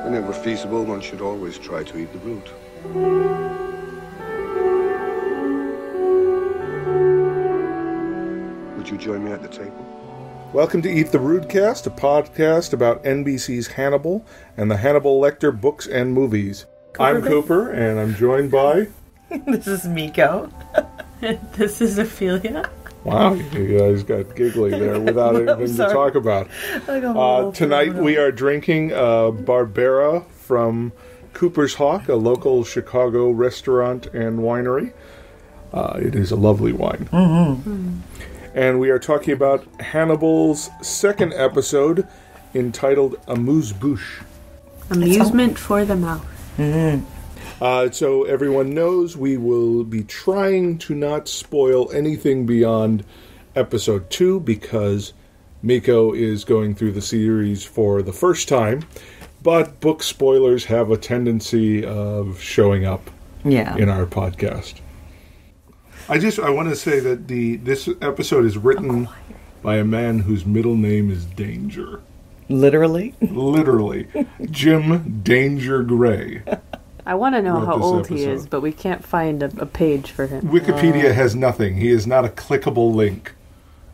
Whenever feasible, one should always try to eat the root. Would you join me at the table? Welcome to Eat the Rudecast, a podcast about NBC's Hannibal and the Hannibal Lecter books and movies. I'm Cooper, and I'm joined by... This is Miko. This is Ophelia. Wow, you guys got giggly there without anything to talk about. Tonight we are drinking Barbera from Cooper's Hawk, a local Chicago restaurant and winery. It is a lovely wine. Mm-hmm. And we are talking about Hannibal's second episode entitled Amuse-Bouche. Amusement for the mouth. Mm-hmm. So everyone knows we will be trying to not spoil anything beyond episode 2 because Miko is going through the series for the first time. But book spoilers have a tendency of showing up in our podcast. I want to say that this episode is written by a man whose middle name is Danger. Literally? Literally. Jim Danger Gray. I want to know how old he is, but we can't find a page for him. Wikipedia has nothing. He is not a clickable link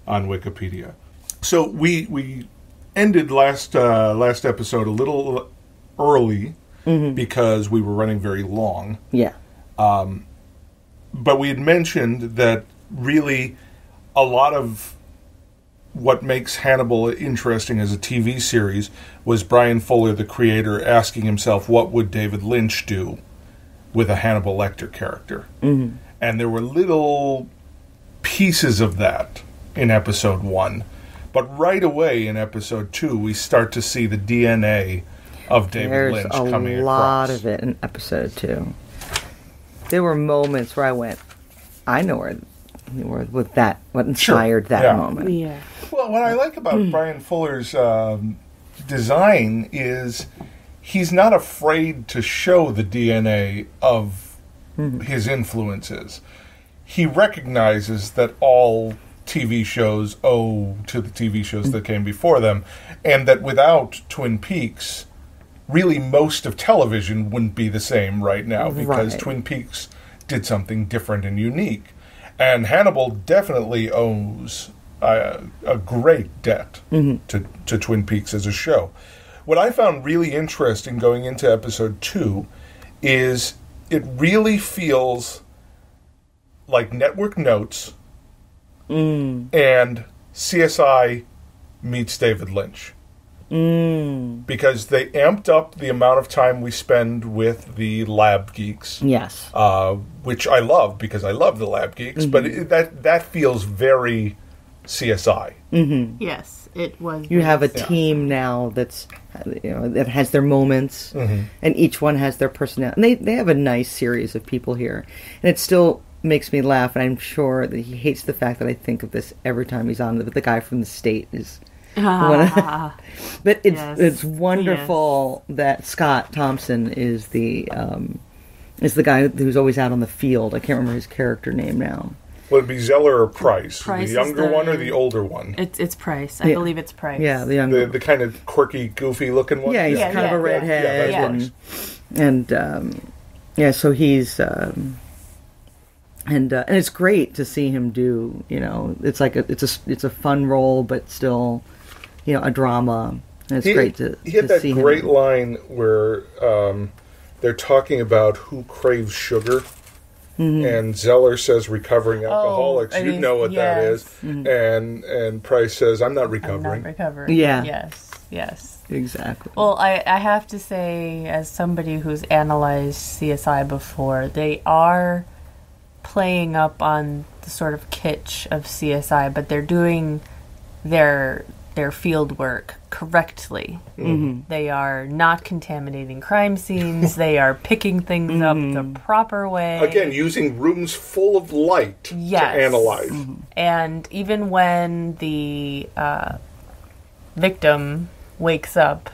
on Wikipedia. So we ended last episode a little early because we were running very long. Yeah. But we had mentioned that really a lot of what makes Hannibal interesting as a TV series was Brian Fuller, the creator, asking himself, what would David Lynch do with a Hannibal Lecter character? Mm-hmm. And there were little pieces of that in episode 1. But right away in episode 2, we start to see the DNA of David Lynch coming across. There's a lot of it in episode 2. There were moments where I went, I know where with that, what inspired that moment. Yeah. Well, what I like about Brian Fuller's design is he's not afraid to show the DNA of his influences. He recognizes that all TV shows owe to the TV shows that came before them, and that without Twin Peaks, really most of television wouldn't be the same right now because Twin Peaks did something different and unique. And Hannibal definitely owes a great debt to Twin Peaks as a show. What I found really interesting going into episode 2 is it really feels like Network Notes and CSI meets David Lynch. Because they amped up the amount of time we spend with the lab geeks. Yes. Which I love because I love the lab geeks, but that feels very CSI. Mm-hmm. Yes, it was. You have a team now that has their moments, and each one has their personality. And they have a nice series of people here, and it still makes me laugh. And I'm sure that he hates the fact that I think of this every time he's on. The guy from the state is. But it's wonderful that Scott Thompson is the guy who's always out on the field. I can't remember his character name now. Would it be Zeller or Price? Price the younger one or the older one? It's Price. I believe it's Price. Yeah, the younger. The kind of quirky, goofy looking one? Yeah, he's kind of a redhead. So he's... And it's great to see him do, it's like it's a fun role, but still... a drama. And it's great to see him. He had that great line where they're talking about who craves sugar, and Zeller says recovering alcoholics. You know what that is. And Price says, I'm not recovering. Yeah. Yes. Exactly. Well, I have to say, as somebody who's analyzed CSI before, they are playing up on the sort of kitsch of CSI, but they're doing their field work correctly. They are not contaminating crime scenes. They are picking things up the proper way. Again, using rooms full of light to analyze. And even when the victim wakes up,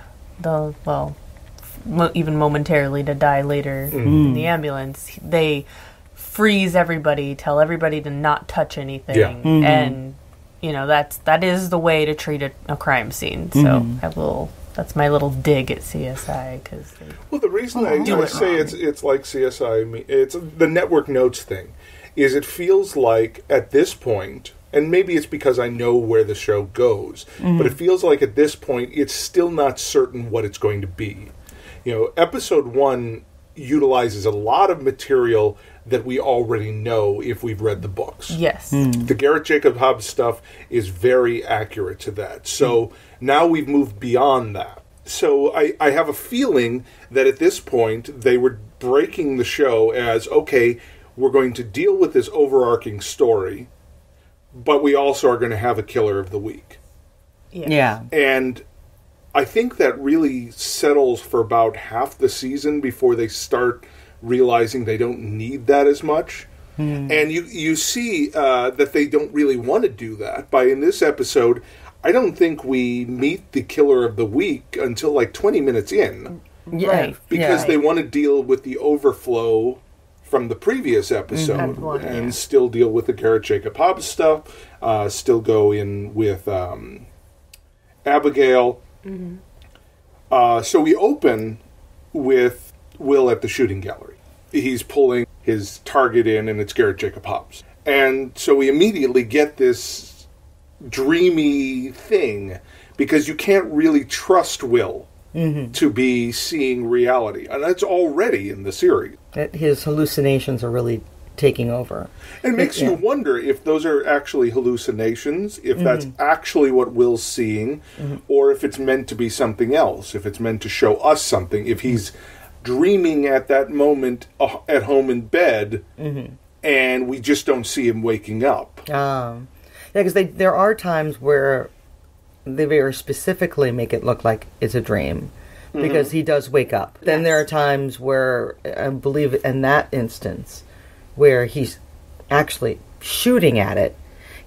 even momentarily to die later in the ambulance, they freeze everybody, tell everybody to not touch anything, and that is the way to treat a crime scene. So I will That's my little dig at CSI because Well, the reason I do it say wrong. it's like CSI, it's the network notes thing, is it feels like at this point, and maybe it's because I know where the show goes, but it feels like at this point it's still not certain what it's going to be. Episode 1 utilizes a lot of material that we already know if we've read the books. Yes. The Garrett Jacob Hobbs stuff is very accurate to that. So now we've moved beyond that. So I have a feeling that at this point they were breaking the show as, okay, we're going to deal with this overarching story, but we also are going to have a killer of the week. Yeah. And I think that really settles for about half the season before they start realizing they don't need that as much. And you see that they don't really want to do that. In this episode, I don't think we meet the killer of the week until like 20 minutes in. Right. Because they want to deal with the overflow from the previous episode and still deal with the Garrett Jacob Hobbs stuff, still go in with Abigail. So we open with Will at the shooting gallery. He's pulling his target in, and it's Garrett Jacob Hobbs. And so we immediately get this dreamy thing, because you can't really trust Will to be seeing reality. And that's already in the series. That his hallucinations are really taking over. It makes you wonder if those are actually hallucinations, if that's actually what Will's seeing, or if it's meant to be something else, if it's meant to show us something, if he's dreaming at that moment at home in bed, and we just don't see him waking up. Yeah, because there are times where they very specifically make it look like it's a dream, because he does wake up. Then there are times where, I believe in that instance, where he's actually shooting at it,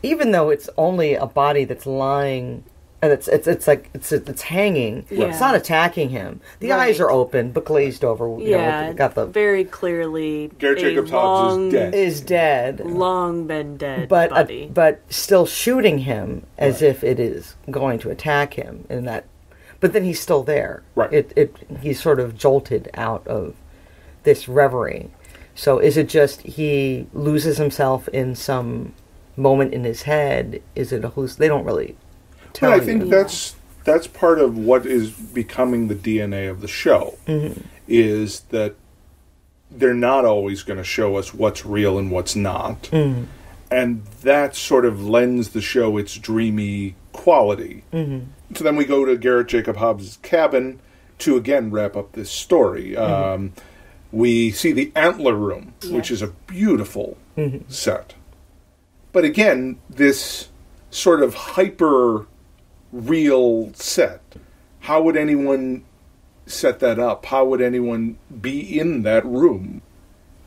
even though it's only a body that's lying, and it's hanging. Yeah. It's not attacking him. The eyes are open but glazed over. Got the very clearly Garrett Jacob Hobbs is dead, long been dead but body. but still shooting him as if it is going to attack him in that. But then he's still there. Right. He's sort of jolted out of this reverie. So is it just he loses himself in some moment in his head? Is it a hallucination? They don't really tell But I you. think that's part of what is becoming the DNA of the show, is that they're not always going to show us what's real and what's not. And that sort of lends the show its dreamy quality. So then we go to Garrett Jacob Hobbs' cabin to again wrap up this story. We see the antler room, which is a beautiful set. But again, this sort of hyper real set. How would anyone set that up? How would anyone be in that room?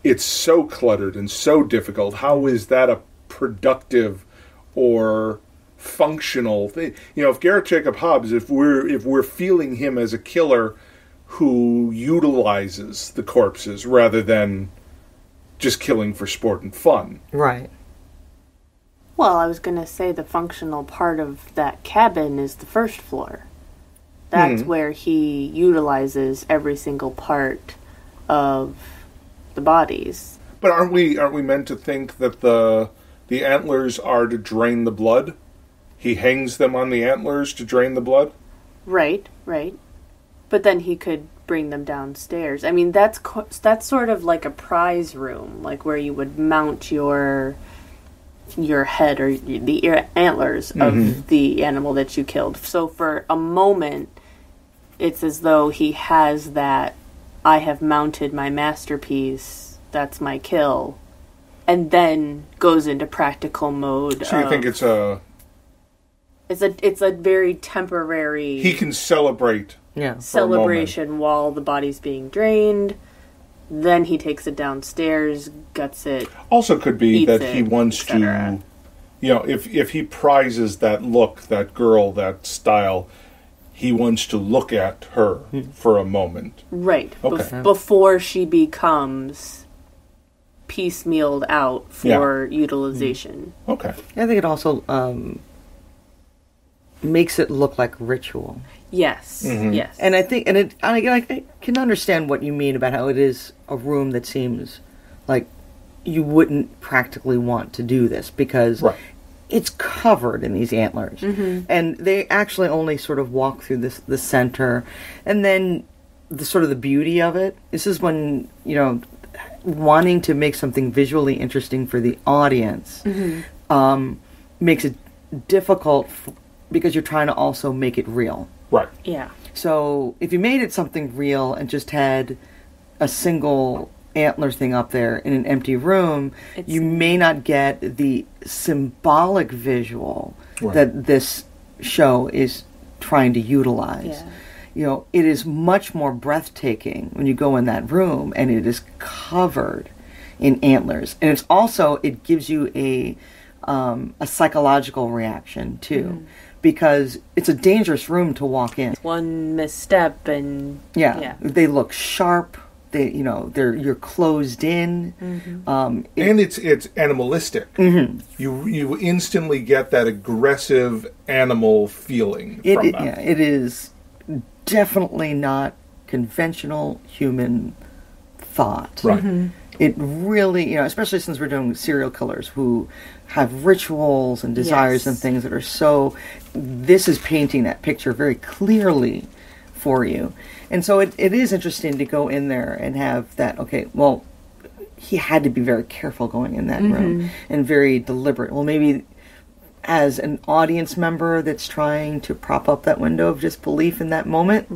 It's so cluttered and so difficult. How is that a productive or functional thing? If Garrett Jacob Hobbs, if we're feeling him as a killer who utilizes the corpses rather than just killing for sport and fun. Right. Well, I was going to say the functional part of that cabin is the first floor. That's where he utilizes every single part of the bodies. But aren't we meant to think that the antlers are to drain the blood? He hangs them on the antlers to drain the blood? Right. But then he could bring them downstairs. I mean, that's sort of like a prize room, like where you would mount your head or the antlers of the animal that you killed. So for a moment, it's as though he has that, I have mounted my masterpiece, that's my kill, and then goes into practical mode. So you think it's a very temporary... He can celebrate. Yeah. celebration while the body's being drained. Then he takes it downstairs, guts it. Also could be that he it, wants etc. to, if he prizes that look, that girl, that style, he wants to look at her for a moment. Right. Okay. Before she becomes piecemealed out for utilization. Okay. I think it also makes it look like ritual. Yes. Yes. And I think, and again, I can understand what you mean about how it is a room that seems like you wouldn't practically want to do this because it's covered in these antlers, and they actually only sort of walk through the center, and then the sort of the beauty of it. This is when wanting to make something visually interesting for the audience makes it difficult because you're trying to also make it real. Right. Yeah. So if you made it something real and just had a single antler thing up there in an empty room, you may not get the symbolic visual that this show is trying to utilize. Yeah. It is much more breathtaking when you go in that room and it is covered in antlers. And it's also, it gives you a psychological reaction too. Because it's a dangerous room to walk in. One misstep and they look sharp. You're closed in. And it's animalistic. You instantly get that aggressive animal feeling from that. It is definitely not conventional human thought. Right. It really, especially since we're doing serial killers who have rituals and desires and things that are so... This is painting that picture very clearly for you. And so it is interesting to go in there and have that, okay, well, he had to be very careful going in that room and very deliberate. Well, maybe as an audience member that's trying to prop up that window of disbelief in that moment,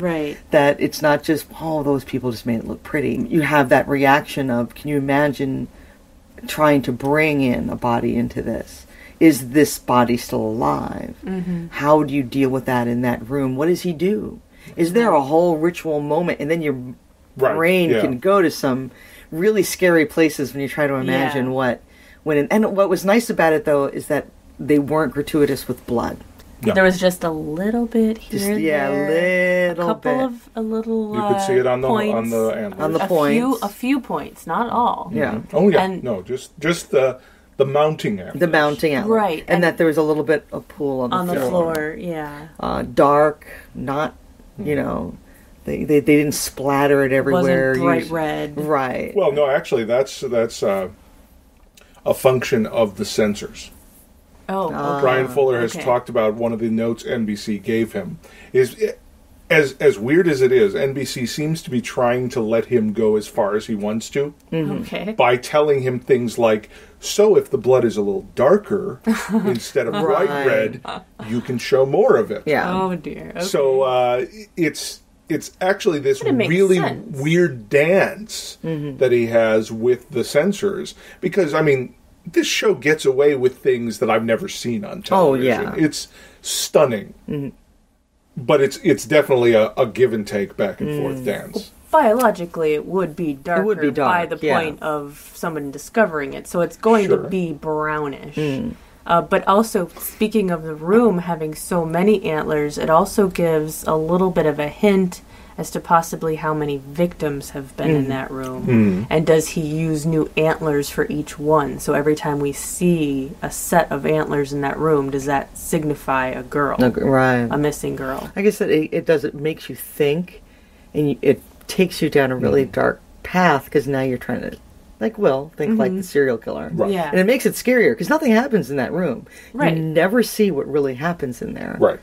that it's not just, oh, those people just made it look pretty. You have that reaction of, can you imagine trying to bring in a body into this? Is this body still alive? How do you deal with that in that room? What does he do? Is there a whole ritual moment? And then your brain can go to some really scary places when you try to imagine and what was nice about it, though, is that they weren't gratuitous with blood. There was just a little bit here and there. A couple bit. A little you could see it on the points. On the points. A few points, not all. Yeah. Oh yeah. And just the mounting antlers. The mounting antlers. Right. And that there was a little bit of pool on the floor. Yeah. Dark, not, they didn't splatter it everywhere. It wasn't bright red. Right. Well, no, actually, that's a function of the censors. Oh. Brian Fuller has talked about one of the notes NBC gave him. As weird as it is, NBC seems to be trying to let him go as far as he wants to. Okay. By telling him things like, so if the blood is a little darker instead of bright red, you can show more of it. Yeah. Oh dear. Okay. So it's actually this really weird dance that he has with the censors. Because, I mean, this show gets away with things that I've never seen on television. Oh, yeah. It's stunning. But it's definitely a give and take back and forth dance. Biologically, it would be darker by the yeah. point of someone discovering it. So it's going to be brownish. But also, speaking of the room having so many antlers, it also gives a little bit of a hint as to possibly how many victims have been in that room. And does he use new antlers for each one? So every time we see a set of antlers in that room, does that signify a girl? Right. A missing girl? I guess that it makes you think, and it takes you down a really dark path, because now you're trying to, like think like the serial killer. Right. Yeah. And it makes it scarier, because nothing happens in that room. Right. You never see what really happens in there. Right.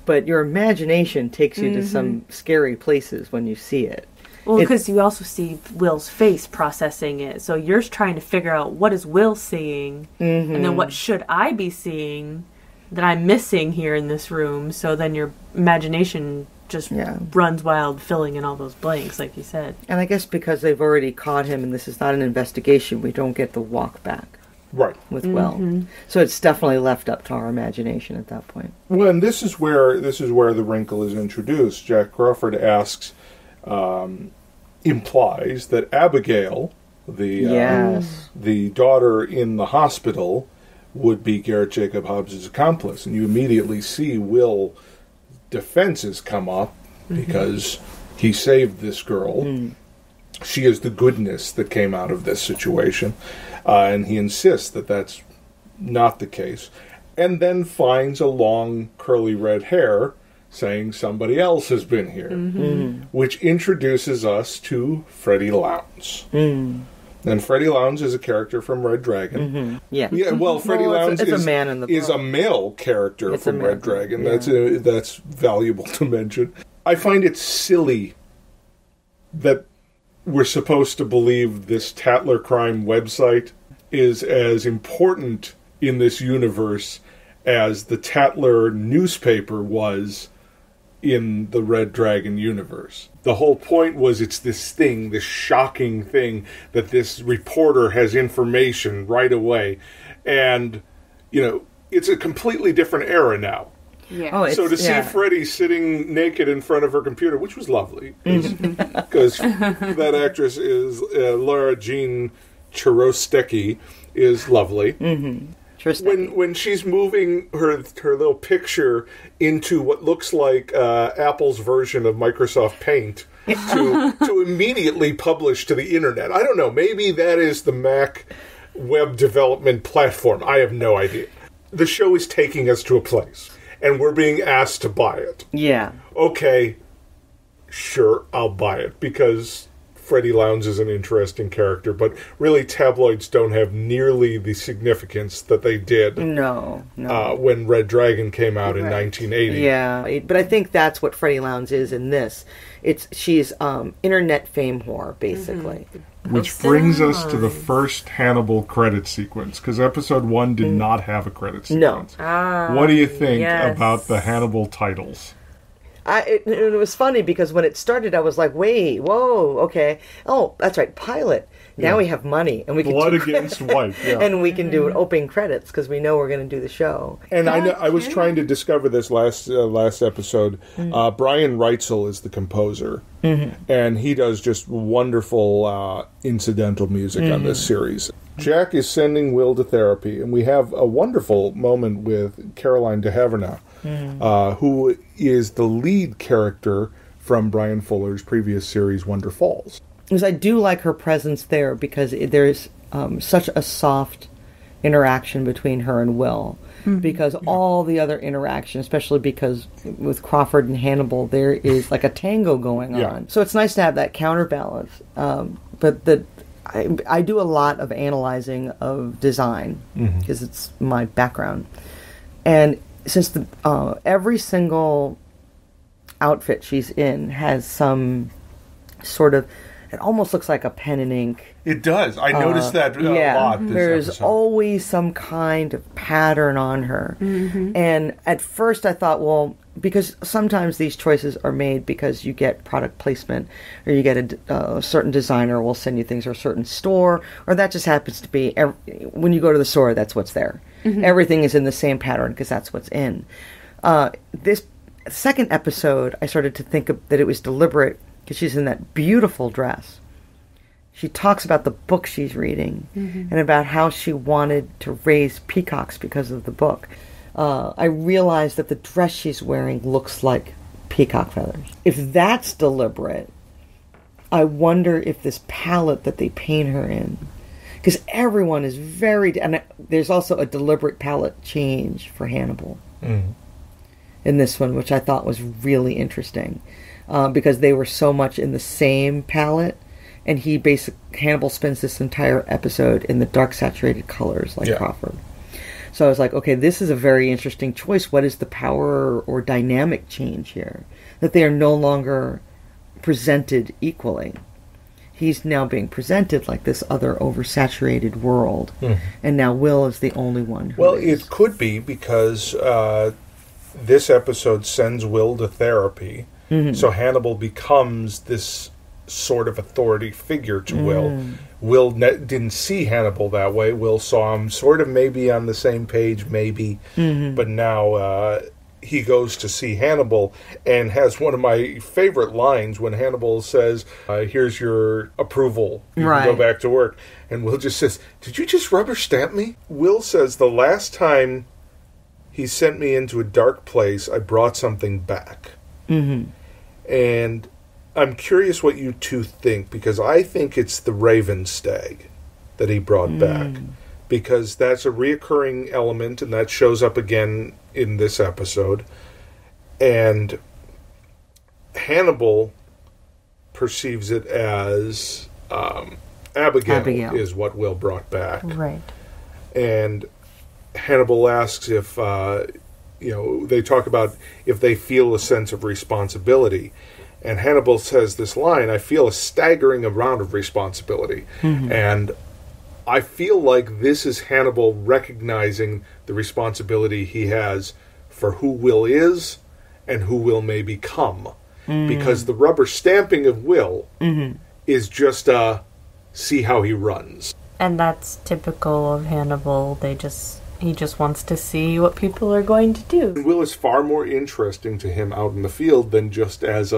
But your imagination takes you to some scary places when you see it. Well, because you also see Will's face processing it. So you're trying to figure out, what is Will seeing? And then what should I be seeing that I'm missing here in this room? So then your imagination just runs wild, filling in all those blanks, like you said. And I guess because they've already caught him and this is not an investigation, we don't get the walk back. Right. With Will. So it's definitely left up to our imagination at that point. Well, and this is where the wrinkle is introduced. Jack Crawford asks, implies that Abigail, the daughter in the hospital, would be Garrett Jacob Hobbs' accomplice. And you immediately see Will's defenses come up because he saved this girl. She is the goodness that came out of this situation. And he insists that that's not the case. And then finds a long, curly red hair saying somebody else has been here, which introduces us to Freddie Lounds. And Freddie Lounds is a character from Red Dragon. Yeah. Well, Freddie Lounds it's a man in the is a male character from Red Dragon. Yeah. That's valuable to mention. I find it silly that we're supposed to believe this Tatler crime website is as important in this universe as the Tatler newspaper was in the Red Dragon universe. The whole point was it's this thing, this shocking thing, that this reporter has information right away. And, it's a completely different era now. Yeah. So to see Freddie sitting naked in front of her computer, which was lovely, because that actress is Laura Jean Chirostecki, is lovely. When she's moving her little picture into what looks like Apple's version of Microsoft Paint to immediately publish to the internet. I don't know. Maybe that is the Mac web development platform. I have no idea. The show is taking us to a place, and we're being asked to buy it. Yeah. Okay, sure, I'll buy it, because Freddie Lounds is an interesting character, but really tabloids don't have nearly the significance that they did when Red Dragon came out in 1980. Yeah, but I think that's what Freddie Lounds is in this. She's internet fame whore, basically. Which brings us to the first Hannibal credit sequence, because episode 1 did not have a credit sequence. No. What do you think about the Hannibal titles? It was funny because when it started, I was like, "Wait, whoa, okay, oh, that's right, pilot. Now we have money, and we can Blood Against White, and we can do open credits because we know we're going to do the show." And I was trying to discover this last episode. Brian Reitzel is the composer, and he does just wonderful incidental music on this series. Jack is sending Will to therapy, and we have a wonderful moment with Caroline de Haverna, who is the lead character from Brian Fuller's previous series, Wonder Falls. Because I do like her presence there, because there's such a soft interaction between her and Will. Because all the other interaction, especially because with Crawford and Hannibal, there is like a tango going on. So it's nice to have that counterbalance. But I do a lot of analyzing of design, because it's my background. And since every single outfit she's in has some sort of, it almost looks like a pen and ink. It does. I noticed that a lot this there's episode. always some kind of pattern on her. And at first I thought, well, because sometimes these choices are made because you get product placement, or you get a certain designer will send you things, or a certain store, or that just happens to be, when you go to the store, that's what's there. Everything is in the same pattern because that's what's in. This second episode, I started to think that it was deliberate, because she's in that beautiful dress. She talks about the book she's reading and about how she wanted to raise peacocks because of the book. I realized that the dress she's wearing looks like peacock feathers. If that's deliberate, I wonder if this palette that they paint her in, because everyone is and there's also a deliberate palette change for Hannibal in this one, which I thought was really interesting, because they were so much in the same palette, and Hannibal spends this entire episode in the dark saturated colors like Crawford. So I was like, okay, this is a very interesting choice. What is the power or dynamic change here? That they are no longer presented equally. He's now being presented like this other oversaturated world. And now Will is the only one who is. It could be because this episode sends Will to therapy. So Hannibal becomes this sort of authority figure to Will. Will didn't see Hannibal that way. Will saw him sort of maybe on the same page, maybe. But now he goes to see Hannibal and has one of my favorite lines when Hannibal says, here's your approval. You can go back to work. And Will just says, did you just rubber stamp me? Will says, the last time he sent me into a dark place, I brought something back. And I'm curious what you two think, because I think it's the Raven Stag that he brought back, because that's a reoccurring element, and that shows up again in this episode. And Hannibal perceives it as Abigail is what Will brought back. Right. And Hannibal asks if, they talk about if they feel a sense of responsibility. And Hannibal says this line, I feel a staggering amount of responsibility. Mm-hmm. And I feel like this is Hannibal recognizing the responsibility he has for who Will is and who Will may become. Mm. Because the rubber stamping of Will is just see how he runs. And that's typical of Hannibal. He just wants to see what people are going to do. Will is far more interesting to him out in the field than just as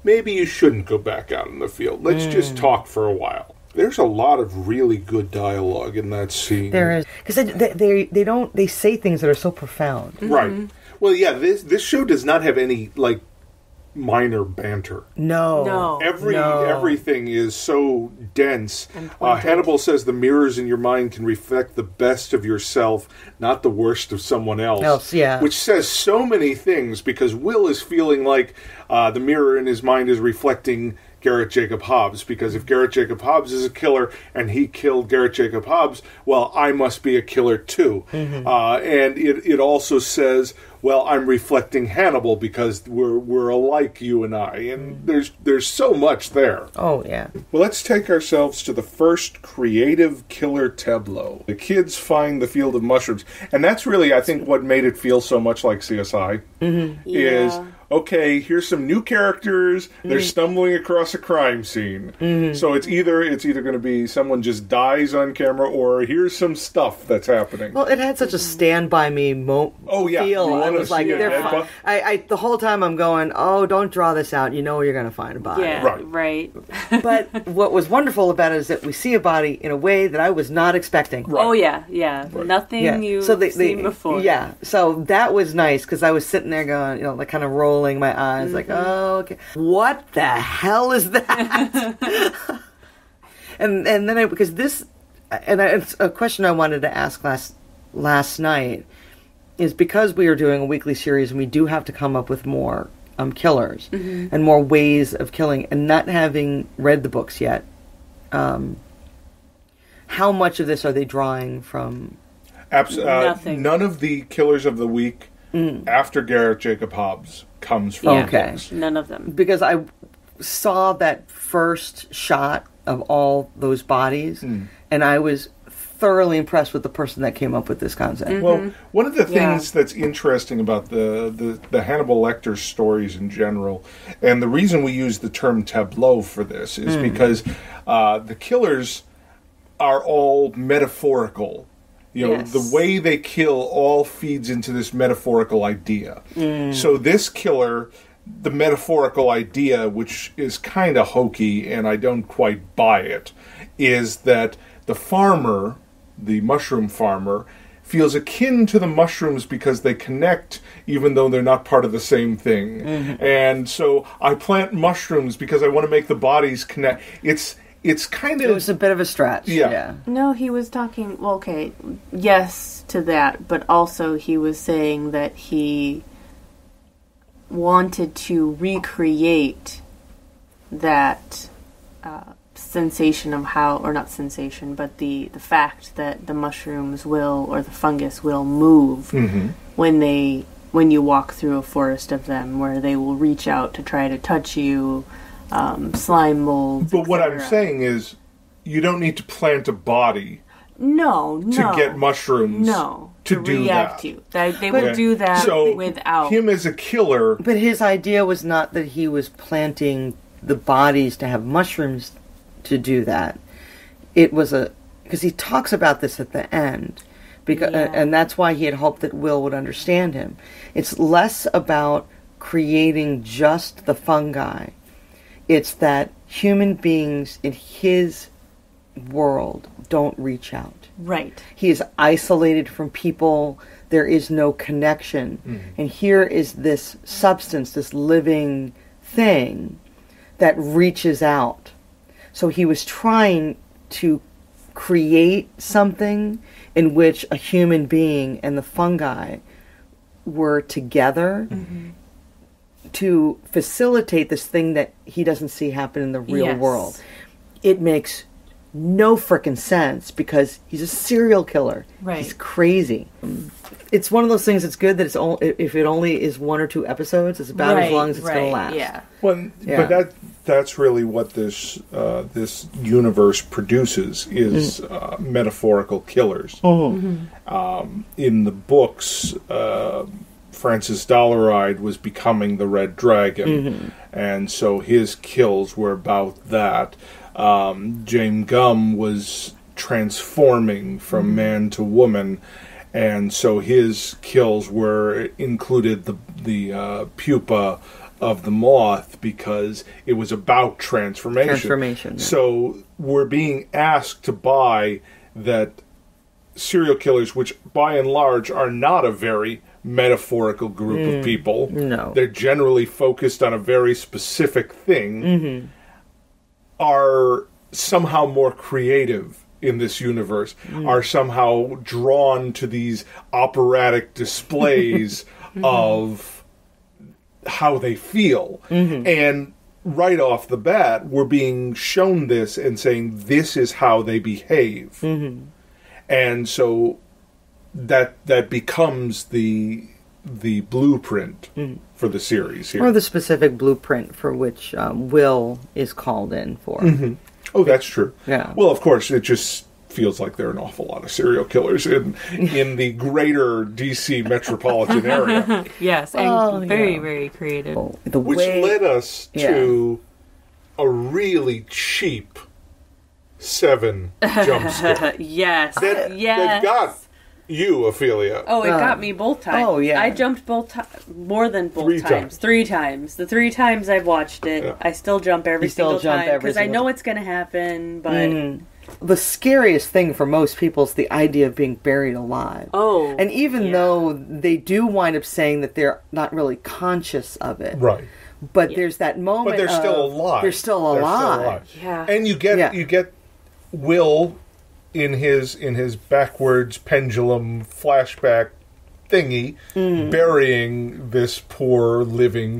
maybe you shouldn't go back out in the field. Let's just talk for a while. There's a lot of really good dialogue in that scene. There is, because they say things that are so profound. Mm-hmm. Right. Well, yeah, this show does not have any minor banter. No. Everything is so dense. Hannibal says the mirrors in your mind can reflect the best of yourself, not the worst of someone else. Which says so many things, because Will is feeling like the mirror in his mind is reflecting Garrett Jacob Hobbs, because if Garrett Jacob Hobbs is a killer and he killed Garrett Jacob Hobbs, well, I must be a killer too. Mm-hmm. And it also says, well, I'm reflecting Hannibal because we're alike, you and I. And there's so much there. Oh, yeah. Well, let's take ourselves to the first creative killer tableau. The kids find the field of mushrooms. And that's really, I think, what made it feel so much like CSI. Mm-hmm. Is, okay, here's some new characters. They're stumbling across a crime scene. Mm-hmm. So it's either going to be someone just dies on camera, or here's some stuff that's happening. Well, it had such a Stand By Me feel. I was like, the whole time I'm going, oh, don't draw this out. You know you're going to find a body. Yeah, right. But what was wonderful about it is that we see a body in a way that I was not expecting. Right. Oh, yeah. Right. Nothing you've seen before. Yeah, so that was nice, because I was sitting there going, kind of rolling my eyes, like, oh, okay. What the hell is that? and then it's a question I wanted to ask last night, is because we are doing a weekly series and we do have to come up with more killers and more ways of killing, and not having read the books yet, how much of this are they drawing from? Nothing. None of the killers of the week after Garrett Jacob Hobbs comes from books. None of them. Because I saw that first shot of all those bodies, and I was thoroughly impressed with the person that came up with this concept. Mm-hmm. Well, one of the things that's interesting about the Hannibal Lecter stories in general, and the reason we use the term tableau for this, is because the killers are all metaphorical. The way they kill all feeds into this metaphorical idea. So this killer, the metaphorical idea, which is kind of hokey and I don't quite buy it, is that the farmer, the mushroom farmer, feels akin to the mushrooms because they connect even though they're not part of the same thing. Mm-hmm. And so I plant mushrooms because I want to make the bodies connect. It's kind of... It was a bit of a stretch. Yeah. No, he was talking... Well, okay, yes to that, but also he was saying that he wanted to recreate that sensation of how... Or not sensation, but the fact that the mushrooms will, or the fungus will move when you walk through a forest of them, where they will reach out to try to touch you... slime molds. But what I'm saying is, you don't need to plant a body. To get mushrooms. To do react that. To. They will do that without him as a killer. But his idea was not that he was planting the bodies to have mushrooms to do that. It was because he talks about this at the end, and that's why he had hoped that Will would understand him. It's less about creating just the fungi. It's that human beings in his world don't reach out. Right. He is isolated from people. There is no connection. Mm-hmm. And here is this substance, this living thing that reaches out. So he was trying to create something in which a human being and the fungi were together to facilitate this thing that he doesn't see happen in the real Yes. world. It makes no frickin' sense because he's a serial killer. Right. He's crazy. It's one of those things that's good that it's if it only is 1 or 2 episodes, it's about as long as it's going to last. Yeah. Well, but that's really what this this universe produces is metaphorical killers. In the books, Francis Dollaride was becoming the Red Dragon, and so his kills were about that. James Gumb was transforming from man to woman, and so his kills were included the pupa of the moth because it was about transformation. So we're being asked to buy that serial killers, which by and large are not a very metaphorical group of people. No. They're generally focused on a very specific thing, are somehow more creative in this universe, are somehow drawn to these operatic displays of how they feel. And right off the bat, we're being shown this and saying this is how they behave. And so that becomes the blueprint for the series here. Or the specific blueprint for which Will is called in for. Oh, that's true. Yeah. Well, of course, it just feels like there are an awful lot of serial killers in the greater DC metropolitan area. Yes, and very, very creative. Which led us to a really cheap 7 jump scare. Yes. That got you, Ophelia. Oh, it got me both times. Oh, yeah. I jumped more than both 3 times. 3 times. The 3 times I've watched it, I still jump every single time because I know it's going to happen, but... The scariest thing for most people is the idea of being buried alive. Oh. And even though they do wind up saying that they're not really conscious of it. Right. But there's that moment But they're still alive. They're still alive. Yeah. And you get Will in his backwards pendulum flashback thingy burying this poor living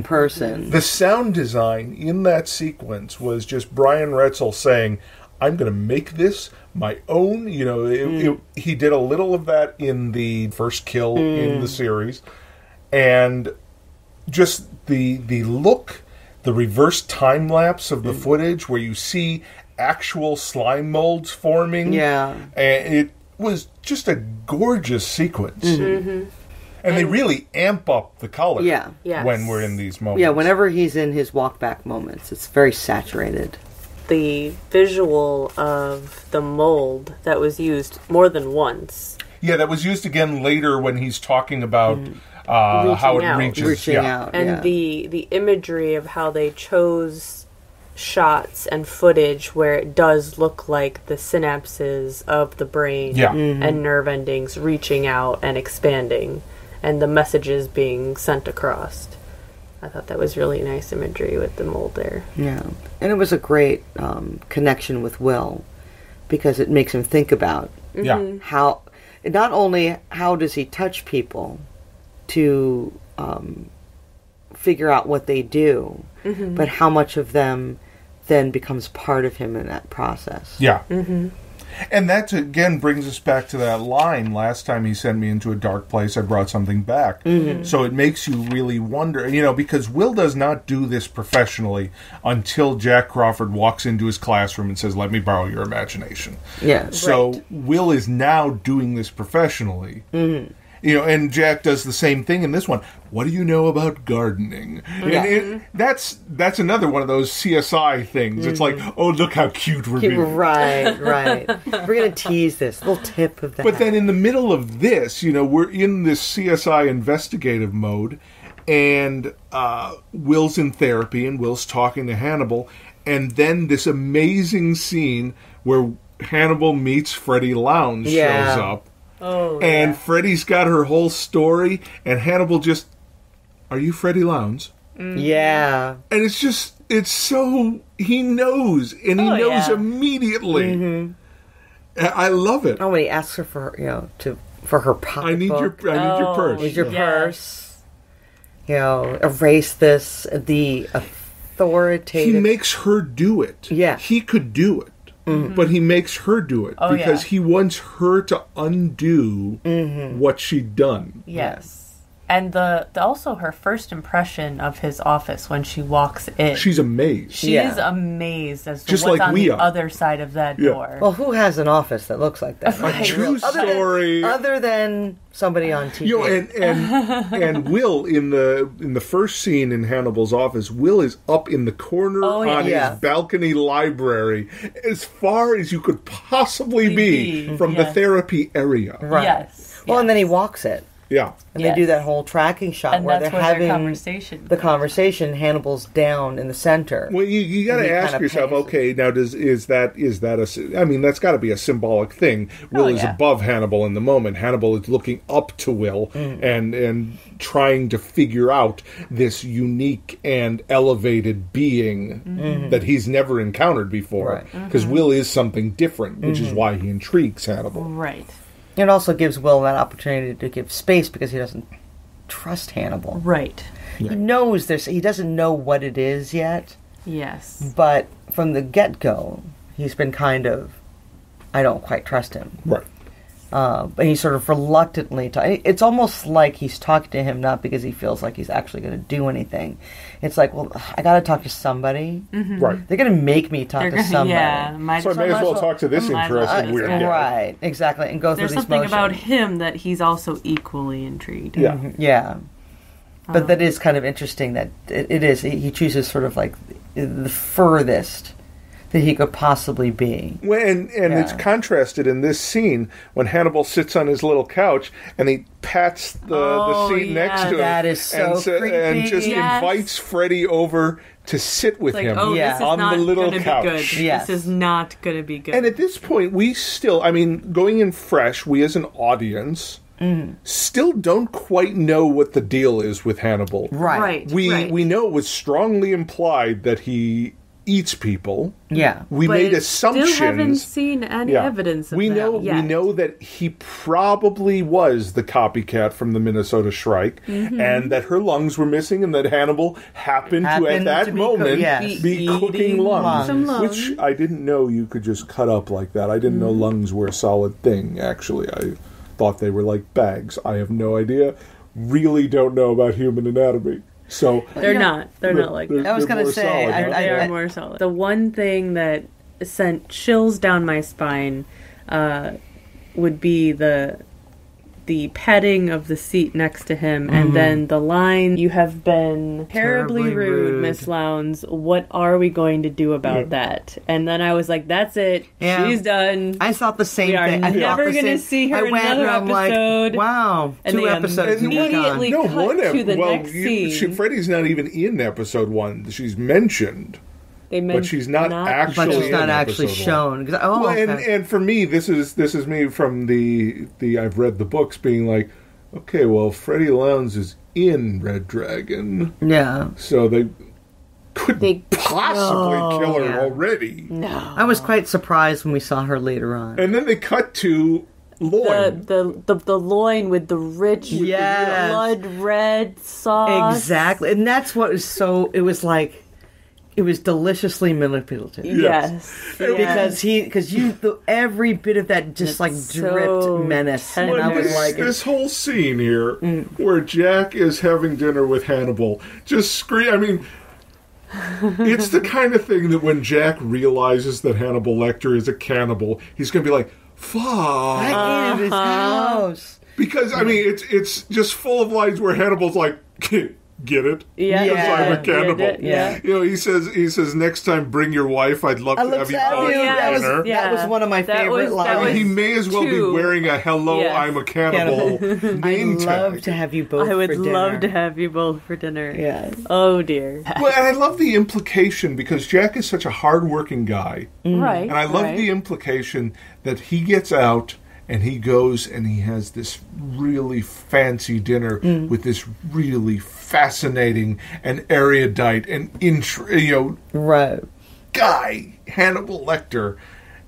person. The sound design in that sequence was just Brian Retzel saying, I'm going to make this my own. You know, he did a little of that in the first kill in the series. And just the look, the reverse time lapse of the footage where you see actual slime molds forming. Yeah. And it was just a gorgeous sequence. And they really amp up the color when we're in these moments. Yeah, whenever he's in his walk-back moments, it's very saturated. The visual of the mold that was used more than once. Yeah, that was used again later when he's talking about how it reaches out. And the imagery of how they chose shots and footage where it does look like the synapses of the brain and nerve endings reaching out and expanding and the messages being sent across. I thought that was really nice imagery with the mold there. Yeah. And it was a great connection with Will because it makes him think about how, not only how does he touch people to figure out what they do, but how much of them then becomes part of him in that process. Yeah. And that, again, brings us back to that line, last time he sent me into a dark place, I brought something back. So it makes you really wonder, because Will does not do this professionally until Jack Crawford walks into his classroom and says, let me borrow your imagination. Yeah. So Will is now doing this professionally. And Jack does the same thing in this one. What do you know about gardening? Yeah. And that's another one of those CSI things. It's like, oh, look how cute we're being. Right. We're going to tease this little tip of that. But then in the middle of this, we're in this CSI investigative mode, and Will's in therapy, and Will's talking to Hannibal, and then this amazing scene where Hannibal meets Freddie Lounge shows up. Oh, and Freddie's got her whole story, and Hannibal just, are you Freddie Lowndes? Yeah. And it's so, he knows, and he knows immediately. I love it. Oh, when he asks her for, for her pocketbook. I need your purse. With your purse. erase this, the authoritative... He makes her do it. Yeah. He could do it. But he makes her do it because he wants her to undo what she'd done. Yes. And also her first impression of his office when she walks in. She's amazed. She is amazed as to Just what's like on we the are. other side of that door. Well, who has an office that looks like that? Right. True story. Other than somebody on TV. And Will in the first scene in Hannibal's office, Will is up in the corner on his balcony library, as far as you could possibly be from the therapy area. Right. Yes. Well, and then he walks it. Yeah. And they do that whole tracking shot And where that's they're where having their conversation. the conversation. Hannibal's down in the center. Well, you got And to he ask kinda yourself, paces. okay, now is that a? I mean, that's got to be a symbolic thing. Will is above Hannibal in the moment. Hannibal is looking up to Will and trying to figure out this unique and elevated being that he's never encountered before. Because Will is something different, which is why he intrigues Hannibal. Right. It also gives Will that opportunity to give space because he doesn't trust Hannibal. Right. He knows he doesn't know what it is yet, Yes. but from the get-go, he's been kind of, I don't quite trust him. Right. But he's sort of reluctantly... It's almost like he's talking to him not because he feels like he's actually going to do anything. It's like, well, I got to talk to somebody. Right. They're going to make me talk to somebody. Yeah. So I may as well talk to this interesting weird guy. Right, exactly. And go There's through these something motions. about him that he's also equally intrigued. Yeah. Yeah. But that is kind of interesting that it is. He chooses sort of like the furthest that he could possibly be. And it's contrasted in this scene when Hannibal sits on his little couch and he pats the seat next to him. That is so creepy. And just invites Freddy over to sit with him this is on not the little gonna couch. Be good. Yes. This is not going to be good. And at this point, we still, I mean, going in fresh, we as an audience still don't quite know what the deal is with Hannibal. Right. We know it was strongly implied that he eats people. Yeah. We But made I assumptions. still haven't seen any evidence of we that know yet. We know that he probably was the copycat from the Minnesota Shrike, and that her lungs were missing, and that Hannibal happened to at that to be moment be cooking eating lungs, some lungs. which I didn't know you could just cut up like that. I didn't know lungs were a solid thing. Actually, I thought they were like bags. I have no idea. Really don't know about human anatomy. So They're not. They're not like that. I was they're going to more say, solid, huh? They are more solid. The one thing that sent chills down my spine would be the petting of the seat next to him, and then the line, "You have been terribly rude, Miss Lowndes. What are we going to do about that?" And then I was like, that's it. Yeah. She's done. I thought the same We are thing. I thought never the gonna same- see her I in went another and I'm episode. Like, wow, And 2 they episodes and you're immediately gone. cut to the next scene. Freddy's not even in episode 1. She's mentioned. But she's not actually. But she's not in actually episode shown. 'Cause- Oh, well, okay. and for me, this is me from the I've read the books, being like, okay, well, Freddy Lowndes is in Red Dragon, Yeah. so they couldn't possibly kill her yeah. already. No. I was quite surprised when we saw her later on. And then they cut to loin. The loin with the rich Yes. blood red sauce. Exactly. And that's what was so... It was like... It was deliciously manipulative. Yes. Because every bit of that just like dripped so menace. tender. And I was this, like... this whole scene here where Jack is having dinner with Hannibal, just scream. I mean, it's the kind of thing that when Jack realizes that Hannibal Lecter is a cannibal, he's going to be like, fuck. I ate at his house. Because, I mean, it's just full of lines where Hannibal's like, get it? Yeah. Because I'm a cannibal. Yeah. You know, he says, next time bring your wife. I'd love to have you both dinner. That was one of my favorite lines. I mean, he may as well be wearing a "Hello, Yes. I'm a cannibal" name I'd tag. love to have you both I would for dinner. love to have you both for dinner. Yes. Oh dear. Well, and I love the implication because Jack is such a hard-working guy, Right. and I love the implication that he gets out and he goes and he has this really fancy dinner with this really fascinating and erudite and Right. guy, Hannibal Lecter.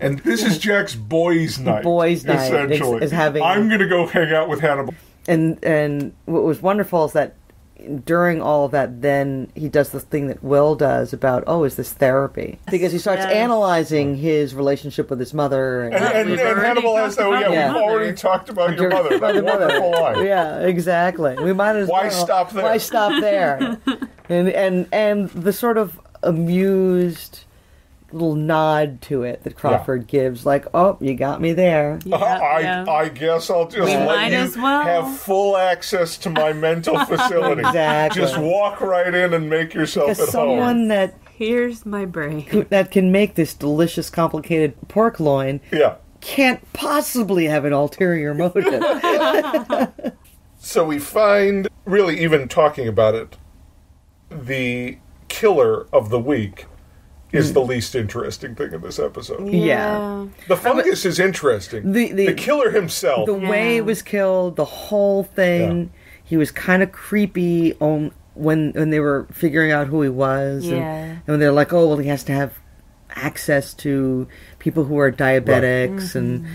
And this is Jack's boys' night. Boys' night essentially. is having... I'm going to go hang out with Hannibal. And what was wonderful is that during all of that, then he does the thing that Will does about, is this therapy? Because he starts analyzing his relationship with his mother. And Hannibal has that. We've already talked about your mother. That wonderful line. Yeah, exactly. We might as well. Why stop there? Why stop there? and the sort of amused little nod to it that Crawford gives, like, "Oh, you got me there." I guess I'll just let you have full access to my mental facility. Exactly. Just walk right in and make yourself at home. Someone that here's my brain that can make this delicious, complicated pork loin. Can't possibly have an ulterior motive. So we find, really, even talking about it, the killer of the week is the least interesting thing in this episode. Yeah. The fungus is interesting. The killer himself. The way it was killed, the whole thing, he was kind of creepy when they were figuring out who he was. And they're like, he has to have access to people who are diabetics, and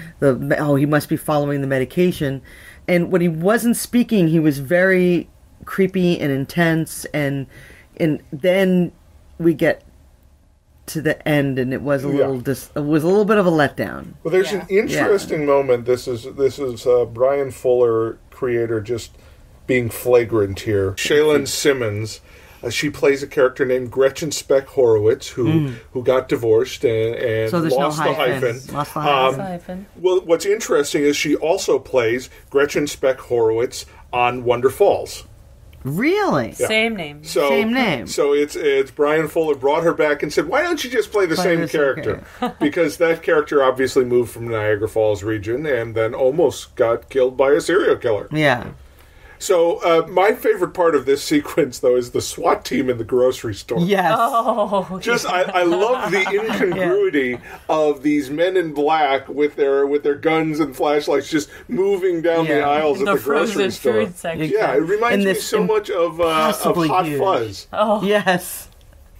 he must be following the medication. And when he wasn't speaking, he was very creepy and intense, and then we get to the end, and it was a little bit of a letdown. Well, there's an interesting moment. This is Brian Fuller, creator, just being flagrant here. Shaylin Simmons, she plays a character named Gretchen Speck Horowitz, who got divorced and so lost the hyphen. Lost the hyphen. Well, what's interesting is she also plays Gretchen Speck Horowitz on Wonder Falls. Really? Yeah. Same name. Same name. So it's Brian Fuller brought her back and said, "Why don't you just play the same character?" Because that character obviously moved from Niagara Falls region and then almost got killed by a serial killer. Yeah. So my favorite part of this sequence, though, is the SWAT team in the grocery store. Yes. I love the incongruity of these men in black with their guns and flashlights just moving down the aisles of the grocery store. Food section. Yeah, it reminds me so much of Hot Fuzz. Oh. Yes.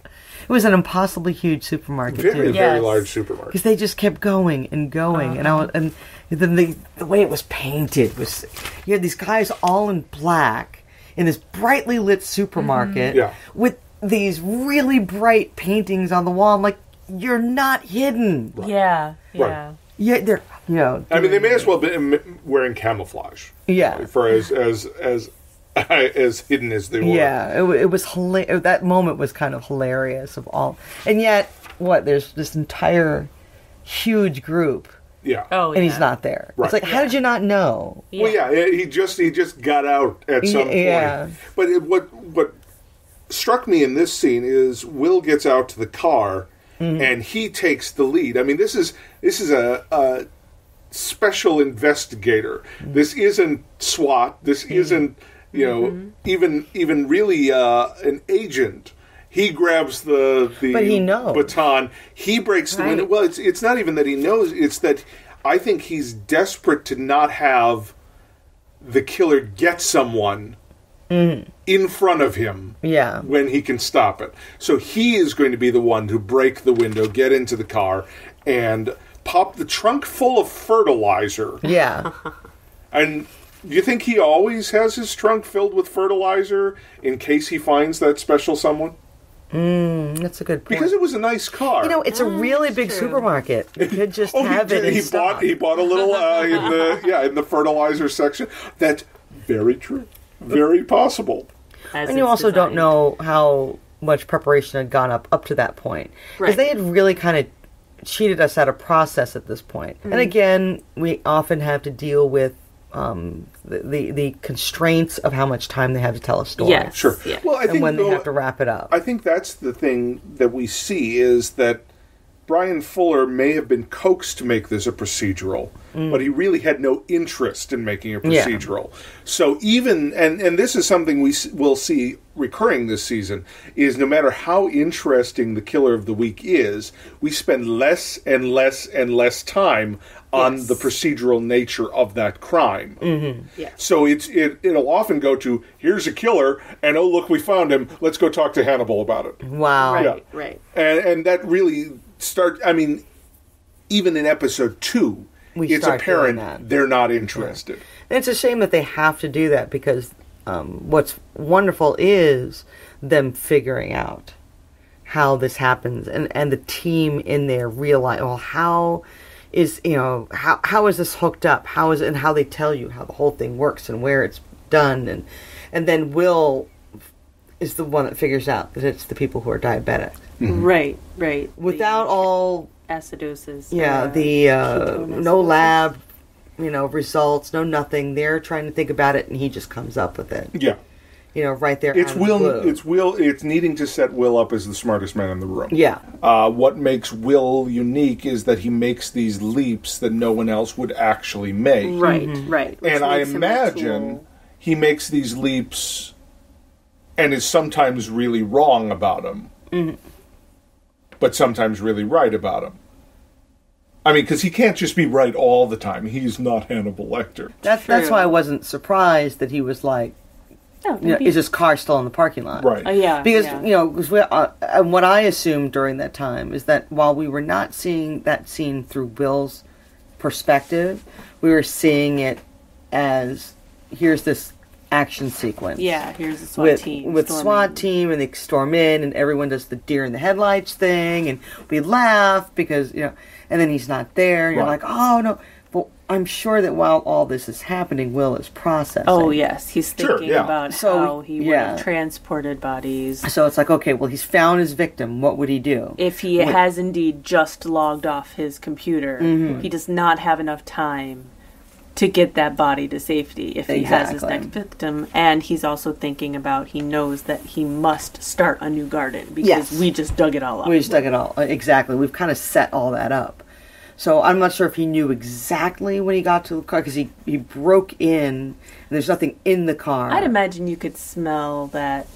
It was an impossibly huge supermarket, very large supermarket. Because they just kept going and going, and then the way it was painted was, you had these guys all in black in this brightly lit supermarket with these really bright paintings on the wall. I'm like, you're not hidden. Right. Yeah. Right. Yeah, they're I mean, they may as well be wearing camouflage. Yeah. For as hidden as they were. Yeah, it was that moment was kind of hilarious of all, and yet there's this entire huge group. Yeah. And he's not there. Right. It's like, how did you not know? Yeah. Well, he just got out at some point. Yeah. But what struck me in this scene is Will gets out to the car and he takes the lead. I mean, this is a special investigator. This isn't SWAT. This isn't even really an agent. He grabs the but he knows. baton. He breaks the window. Well, it's not even that he knows. It's that I think he's desperate to not have the killer get someone in front of him when he can stop it. So he is going to be the one to break the window, get into the car, and pop the trunk full of fertilizer. Yeah. And do you think he always has his trunk filled with fertilizer in case he finds that special someone? That's a good point. Because it was a nice car. It's a really big supermarket. You could just have it in stock. He bought a little in the fertilizer section. That's very true. Very possible. And you also don't know how much preparation had gone up to that point. Because they had really kind of cheated us out of process at this point. And again, we often have to deal with the constraints of how much time they have to tell a story. Yes. Sure. Yeah. Well, I think when they have to wrap it up. I think that's the thing that we see is that Brian Fuller may have been coaxed to make this a procedural, but he really had no interest in making a procedural. Yeah. So even, and this is something we'll see recurring this season, is no matter how interesting the killer of the week is, we spend less and less and less time on the procedural nature of that crime. Mm-hmm. Yeah. So it'll often go to, here's a killer, and oh, look, we found him. Let's go talk to Hannibal about it. Wow. Right. And that really even in episode 2, it's apparent they're not interested. And it's a shame that they have to do that because what's wonderful is them figuring out how this happens, and the team in there realize, well, how is this hooked up? How is it, and how they tell you how the whole thing works and where it's done, and then Will is the one that figures out that it's the people who are diabetic. Mm-hmm. Right. Without all acidosis. No lab, results, no nothing. They're trying to think about it, and he just comes up with it. Yeah. Right there. It's Will. It's needing to set Will up as the smartest man in the room. Yeah. What makes Will unique is that he makes these leaps that no one else would actually make. Right, right. And I imagine he makes these leaps and is sometimes really wrong about them, but sometimes really right about them. I mean, because he can't just be right all the time. He's not Hannibal Lecter. That's why I wasn't surprised that he was like, is his car still in the parking lot? Right. Because, what I assumed during that time is that while we were not seeing that scene through Will's perspective, we were seeing it as, here's this action sequence. Yeah, here's the SWAT team. With SWAT team, and they storm in, and everyone does the deer in the headlights thing, and we laugh because, and then he's not there, and you're like, oh, no. But I'm sure that while all this is happening, Will is processing. Oh, yes. He's thinking about how he would have transported bodies. So it's like, okay, well, he's found his victim. What would he do? If he has indeed just logged off his computer, he does not have enough time to get that body to safety if he has his next victim. And he's also thinking about, he knows that he must start a new garden because we just dug it all up. We just dug it all. Exactly. We've kind of set all that up. So I'm not sure if he knew exactly when he got to the car, because he broke in, and there's nothing in the car. I'd imagine you could smell that.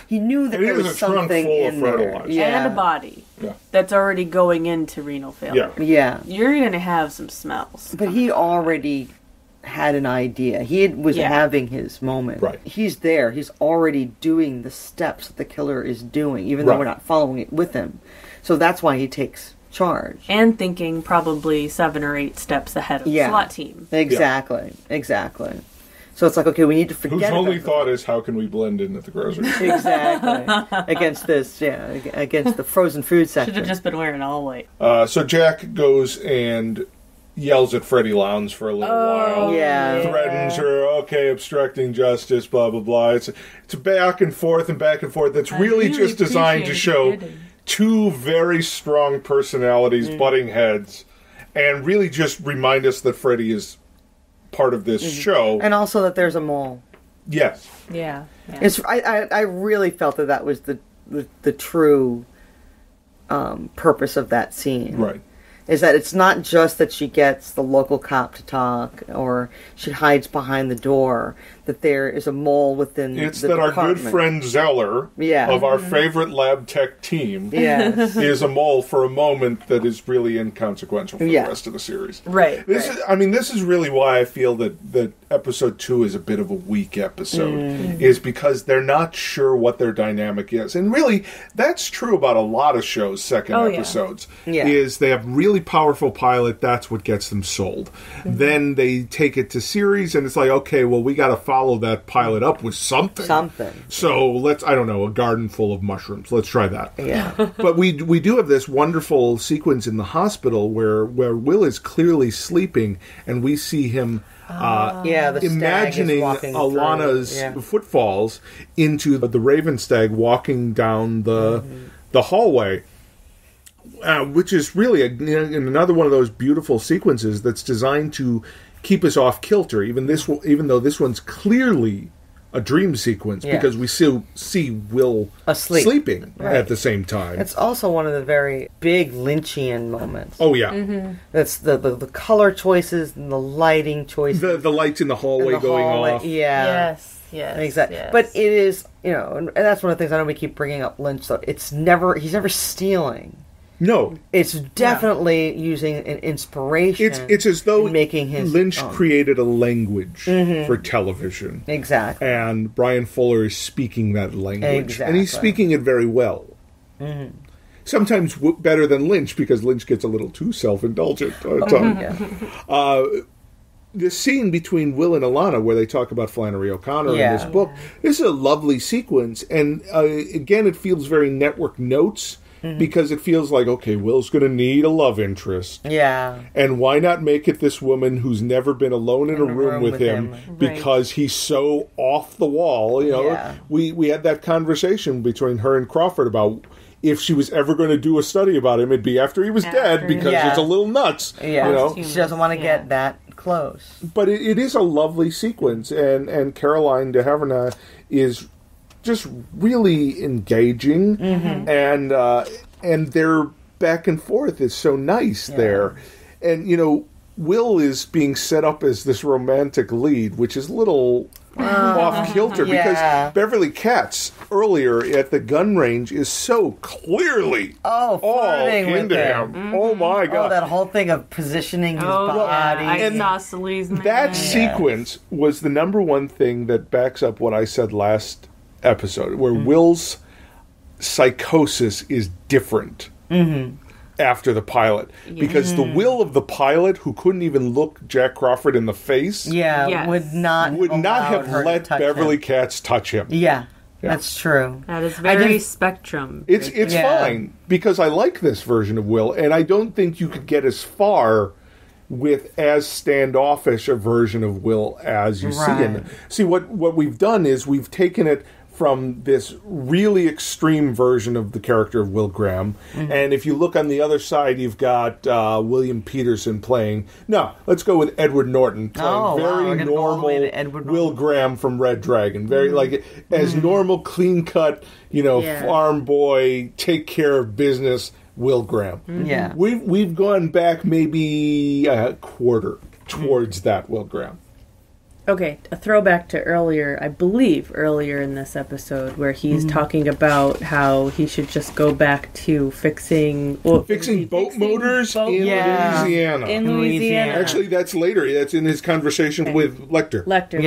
He knew that there was something in there. And a body that's already going into renal failure. Yeah. You're going to have some smells. But he already had an idea. He was having his moment. Right. He's there. He's already doing the steps that the killer is doing, even though we're not following it with him. So that's why he takes charge. And thinking probably 7 or 8 steps ahead of the SWAT team. Exactly. So it's like, okay, we need to forget. Whose only thought is, how can we blend in at the grocery store? Exactly. Against the frozen food section. Should have just been wearing all white. So Jack goes and yells at Freddie Lowndes for a little while. Yeah. Threatens her, obstructing justice, blah, blah, blah. It's back and forth. That's really just designed to show two very strong personalities butting heads, and really just remind us that Freddie is part of this show. And also that there's a mole. Yes. Yeah. I really felt that was the true purpose of that scene. Right. Is that it's not just that she gets the local cop to talk, or she hides behind the door, that there is a mole within the department. Our good friend Zeller, of our favorite lab tech team, is a mole for a moment that is really inconsequential for the rest of the series. Right. This is really why I feel that episode 2 is a bit of a weak episode, is because they're not sure what their dynamic is. And really, that's true about a lot of shows' second episodes, is they have really powerful pilot, that's what gets them sold. Then they take it to series, and it's like, okay, well, we got to follow that pilot up with something. So let's, I don't know, a garden full of mushrooms. Let's try that. Yeah. But we do have this wonderful sequence in the hospital where Will is clearly sleeping, and we see him imagining Alana's footfalls into the Raven Stag walking down the hallway. Which is really another one of those beautiful sequences that's designed to keep us off kilter. Even though this one's clearly a dream sequence, because we see Will sleeping at the same time. It's also one of the very big Lynchian moments. Oh yeah, that's the color choices and the lighting choices. The lights in the hallway going off. Yeah. Yes. Exactly. Yes. But it is, and that's one of the things I know we keep bringing up Lynch. So he's never stealing. No, it's definitely using an inspiration. It's as though making his Lynch created a language for television. Exactly. And Brian Fuller is speaking that language, and he's speaking it very well. Sometimes better than Lynch, because Lynch gets a little too self-indulgent at times. the scene between Will and Alana, where they talk about Flannery O'Connor in this book, this is a lovely sequence. And again, it feels very Network Notes. Because it feels like, okay, Will's going to need a love interest. Yeah. And why not make it this woman who's never been alone in a room with him because he's so off the wall? You know, we had that conversation between her and Crawford about if she was ever going to do a study about him, it'd be after he was dead because it's a little nuts. Yeah. You know? She doesn't want to get that close. But it is a lovely sequence, and Caroline de Havilland is just really engaging, and their back and forth is so nice there. And, you know, Will is being set up as this romantic lead, which is a little off-kilter, because Beverly Katz, earlier at the gun range, is so clearly all into him. Oh, my God. Oh, that whole thing of positioning his body. That sequence was the number one thing that backs up what I said last episode, where Will's psychosis is different after the pilot, because the Will of the pilot, who couldn't even look Jack Crawford in the face, would not have let Beverly Katz touch him. That's true. That is very Spectrum. It's fine, because I like this version of Will, and I don't think you could get as far with as standoffish a version of Will as you see in. See, what we've done is we've taken it from this really extreme version of the character of Will Graham, and if you look on the other side, you've got William Peterson playing. No, let's go with Edward Norton playing very normal Will Graham from Red Dragon, very like as normal, clean cut, farm boy, take care of business. Will Graham. We've gone back maybe a quarter towards that Will Graham. Okay, a throwback to earlier, I believe earlier in this episode, where he's talking about how he should just go back to fixing boat motors in Louisiana. In Louisiana. Actually, that's later. That's in his conversation with Lecter. Later.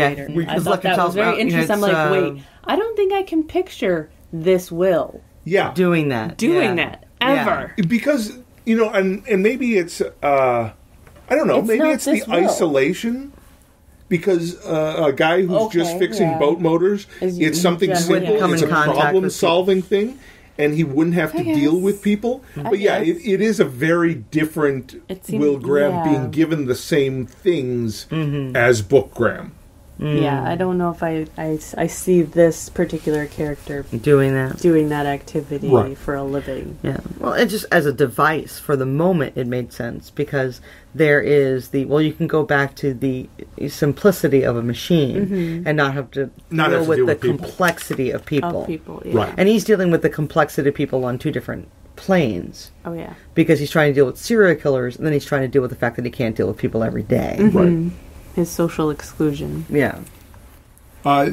I thought that was very interesting. I'm like, wait, I don't think I can picture this Will. Doing that. Ever. Because, and maybe it's, I don't know, maybe it's the isolation. Because a guy who's just fixing boat motors, it's something simple, it's a problem-solving thing, and he wouldn't have to deal with people. But it is a very different Will Graham being given the same things as Book Graham. Yeah, I don't know if I see this particular character doing that activity for a living. Yeah, well, it just as a device for the moment it made sense, because there is you can go back to the simplicity of a machine and not have to deal with the complexity of people. Right. And he's dealing with the complexity of people on two different planes. Oh yeah, because he's trying to deal with serial killers, and then he's trying to deal with the fact that he can't deal with people every day. Right. His social exclusion. Yeah.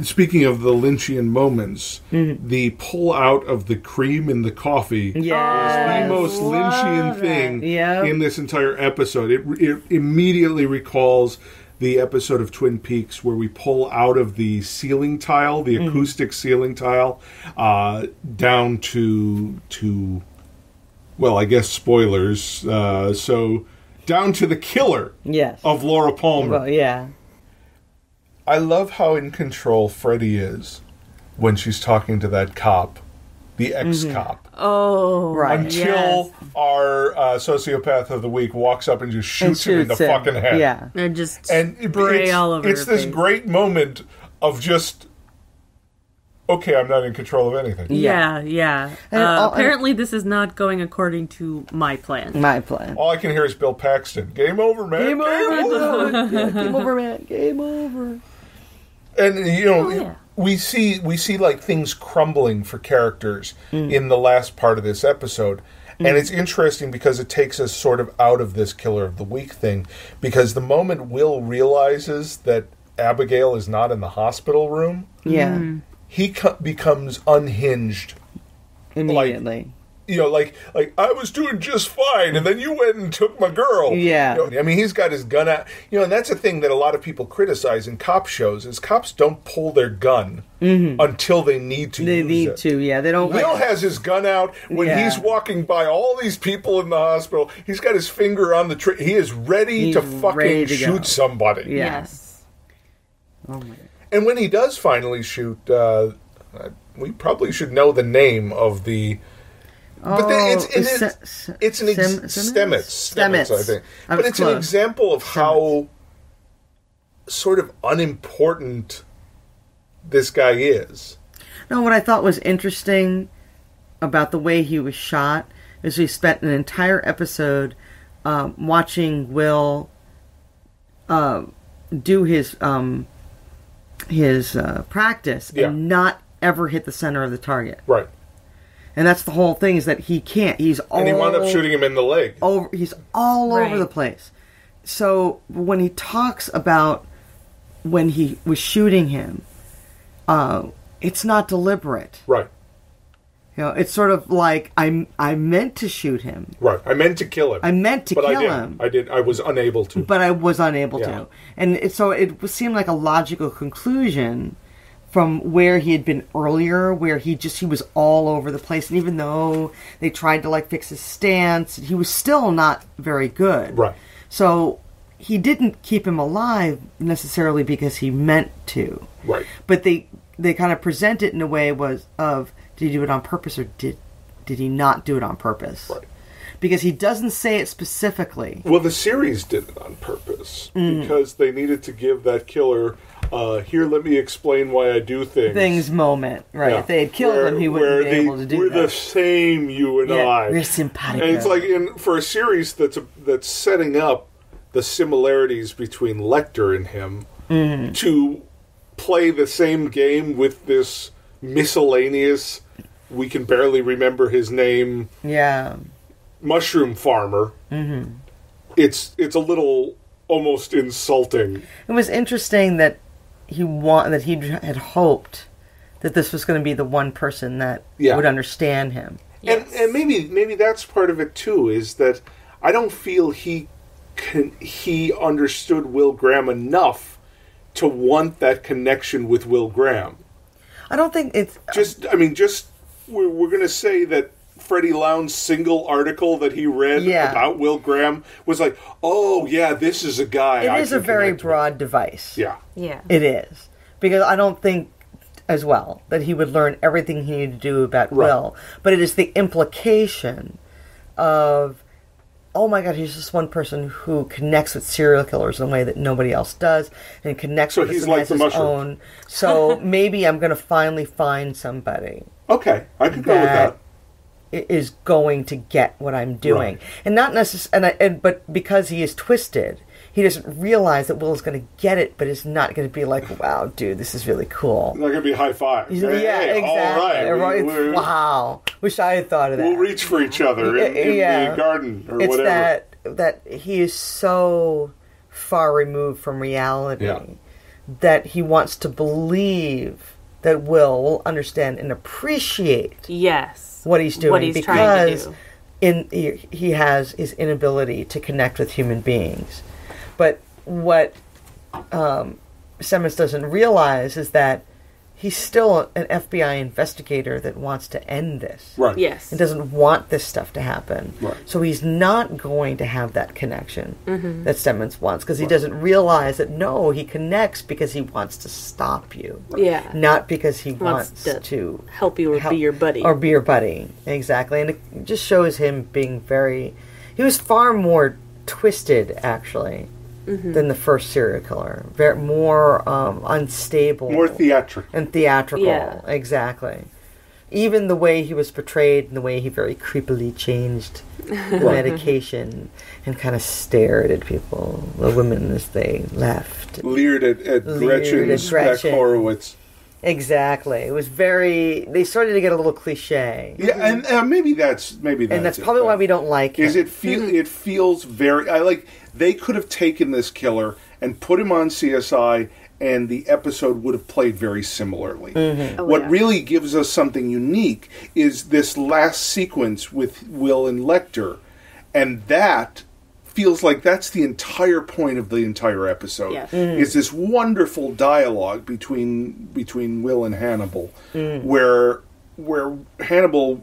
Speaking of the Lynchian moments, the pull out of the cream in the coffee is the most Lynchian thing in this entire episode. It immediately recalls the episode of Twin Peaks where we pull out of the ceiling tile, the acoustic ceiling tile, down to well, I guess spoilers. So down to the killer of Laura Palmer. Well, yeah. I love how in control Freddie is when she's talking to that cop, the ex-cop. Oh, right. Until our sociopath of the week walks up and just shoots him in the fucking head. Yeah. And just spray all over It's this face. great moment of just, okay, I'm not in control of anything. Yeah. Apparently this is not going according to my plan. All I can hear is Bill Paxton. Game over, man. Game over. Game over, man. Game over. And, we see like things crumbling for characters in the last part of this episode. And it's interesting because it takes us sort of out of this killer of the week thing. Because the moment Will realizes that Abigail is not in the hospital room, he becomes unhinged immediately. like I was doing just fine, and then you went and took my girl. Yeah. I mean, he's got his gun out. And that's a thing that a lot of people criticize in cop shows is cops don't pull their gun until they need to. They need to, yeah. They don't. Will has his gun out when he's walking by all these people in the hospital. He's got his finger on the trigger. He is ready to fucking shoot somebody. Yeah. Yes. Oh my God. And when he does finally shoot, we probably should know the name of the. But it's an Stamets, I think. But it's an example of how sort of unimportant this guy is. No, what I thought was interesting about the way he was shot is we spent an entire episode watching Will do his practice and not ever hit the center of the target. Right. And that's the whole thing, is that he can't. And he wound up shooting him in the leg. He's all over the place. So when he talks about when he was shooting him, it's not deliberate. Right. It's sort of like I meant to shoot him. Right. I meant to kill him. I meant to kill him. I was unable to. But I was unable to. And so it seemed like a logical conclusion from where he had been earlier, where he was all over the place. And even though they tried to fix his stance, he was still not very good. Right. So he didn't keep him alive necessarily because he meant to. Right. But they kind of present it in a way of did he do it on purpose or did he not do it on purpose? Right. Because he doesn't say it specifically. Well, the series did it on purpose because they needed to give that killer here, let me explain why I do things moment, right? If they had killed him, he wouldn't be able to do that. We're the same, you and I. We're simpatico. And it's like for a series that's setting up the similarities between Lecter and him to play the same game with this miscellaneous, we can barely remember his name, mushroom farmer. It's a little almost insulting. It was interesting that he had hoped that this was going to be the one person that would understand him. Yes. And maybe that's part of it too, is that I don't feel he understood Will Graham enough to want that connection with Will Graham. I don't think it's we're going to say that Freddie Lowndes' single article that he read about Will Graham was like, oh, yeah, this is a guy. It is a very broad device. Yeah. Yeah. It is. Because I don't think, as well, that he would learn everything he needed to do about Will. But it is the implication of, oh my God, he's just one person who connects with serial killers in a way that nobody else does, and connects with he's like the mushroom. Own. So maybe I'm going to finally find somebody. Okay, I could go with that. Is going to get what I'm doing, and not necessarily, but because he is twisted, he doesn't realize that Will is going to get it, but it's not going to be like, "Wow, dude, this is really cool." Not going to be high five. Hey, exactly. All right. Wow, wish I had thought of that. We'll reach for each other in the garden or whatever. It's that he is so far removed from reality that he wants to believe that Will understand and appreciate what he's doing, what he's trying to do. He has his inability to connect with human beings. But what Stamets doesn't realize is that he's still an FBI investigator that wants to end this. Right. Yes. And doesn't want this stuff to happen. Right. So he's not going to have that connection that Stamets wants, because he doesn't realize that, no, he connects because he wants to stop you. Yeah. Not because he wants to help you or be your buddy. Or be your buddy. Exactly. And it just shows him being he was far more twisted, actually, than the first serial killer. More unstable. More theatrical. And theatrical. Yeah. Exactly. Even the way he was portrayed and the way he very creepily changed the medication and kind of stared at people, the women as they left. Leered at Gretchen Speck Horowitz. Exactly. It was they started to get a little cliche. Yeah, and maybe that's and that's probably why we don't like it. It feels very they could have taken this killer and put him on CSI and the episode would have played very similarly. Oh, What yeah. really gives us something unique is this last sequence with Will and Lecter, and that feels like that's the entire point of the entire episode. Yes. It's this wonderful dialogue between Will and Hannibal, where Hannibal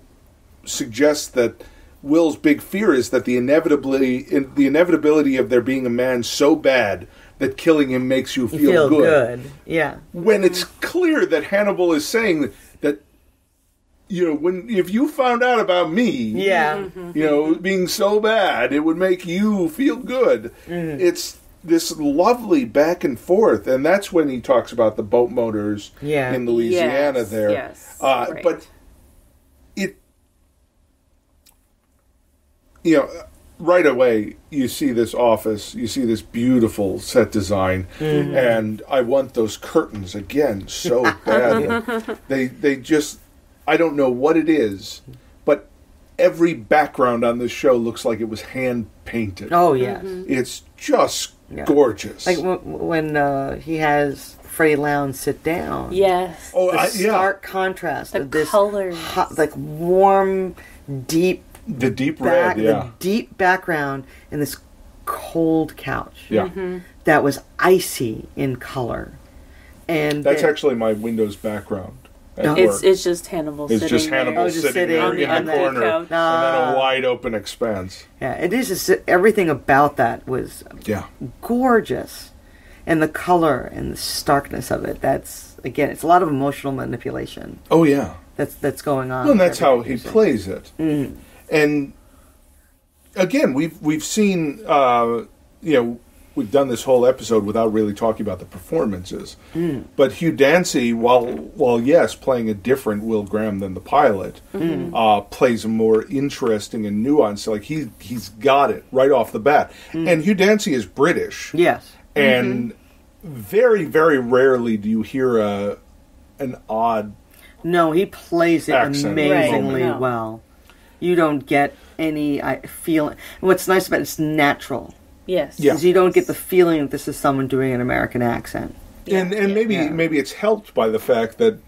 suggests that Will's big fear is that the inevitability of there being a man so bad that killing him makes you feel good. Yeah. When it's clear that Hannibal is saying that, if you found out about me, Yeah. being so bad, it would make you feel good. It's this lovely back and forth, and that's when he talks about the boat motors in Louisiana Yes, there. yes, right. But right away, you see this office, you see this beautiful set design, and I want those curtains again so badly. They just, I don't know what it is, but every background on this show looks like it was hand painted. Oh, yes. It's just gorgeous. Like when he has Freddie Lounge sit down. Yes. Oh, The stark contrast The of this colors. hot, like warm, deep the deep red, the deep background and this cold couch. Yeah. That was icy in color. And That's actually my Windows background. at It's work. it's just Hannibal It's sitting just there. Hannibal just sitting sitting there on the in the corner, couch. and then a wide open expanse. yeah, it is just, everything about that was Yeah. gorgeous. And the color and the starkness of it, that's, again, it's a lot of emotional manipulation Oh yeah. that's going on. Well, and that's how he Everything. plays it. And again, we've seen, we've done this whole episode without really talking about the performances. But Hugh Dancy, while yes, playing a different Will Graham than the pilot, plays a more interesting and nuanced. Like he's got it right off the bat. And Hugh Dancy is British. Yes. And very, very rarely do you hear an odd. No, he plays it Accent. amazingly Right. No. well. You don't get any feeling. What's nice about it's natural. Yes. Yeah. Because you don't get the feeling that this is someone doing an American accent. And maybe it's helped by the fact that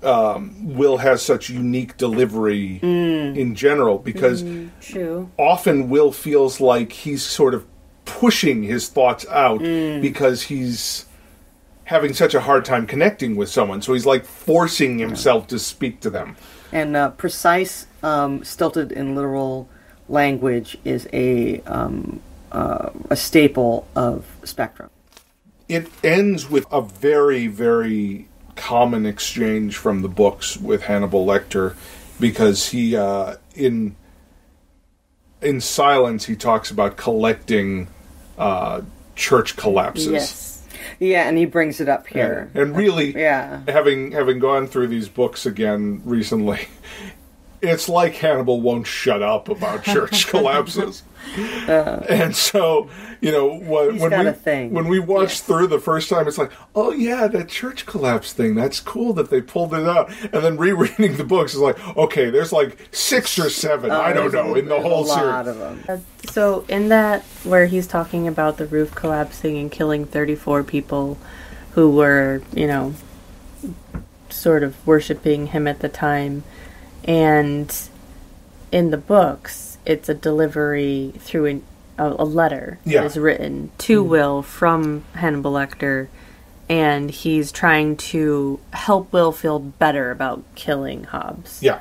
Will has such unique delivery in general, because True. often Will feels like he's sort of pushing his thoughts out because he's having such a hard time connecting with someone. So he's like forcing himself to speak to them. And precise, stilted and literal language is a staple of Spectrum. It ends with a very, very common exchange from the books with Hannibal Lecter, because he, in silence, he talks about collecting church collapses. Yes. Yeah, and he brings it up here. And really, Yeah. having gone through these books again recently, it's like Hannibal won't shut up about church collapses. And so, when we watched through the first time, it's like, oh yeah, that church collapse thing, that's cool that they pulled it out. And then rereading the books is like, okay, there's like 6 or 7, I don't know, in the whole a lot series. of them. So in that where he's talking about the roof collapsing and killing 34 people who were, sort of worshiping him at the time, and in the books, it's a delivery through a letter that is written to Will from Hannibal Lecter, and he's trying to help Will feel better about killing Hobbs. Yeah.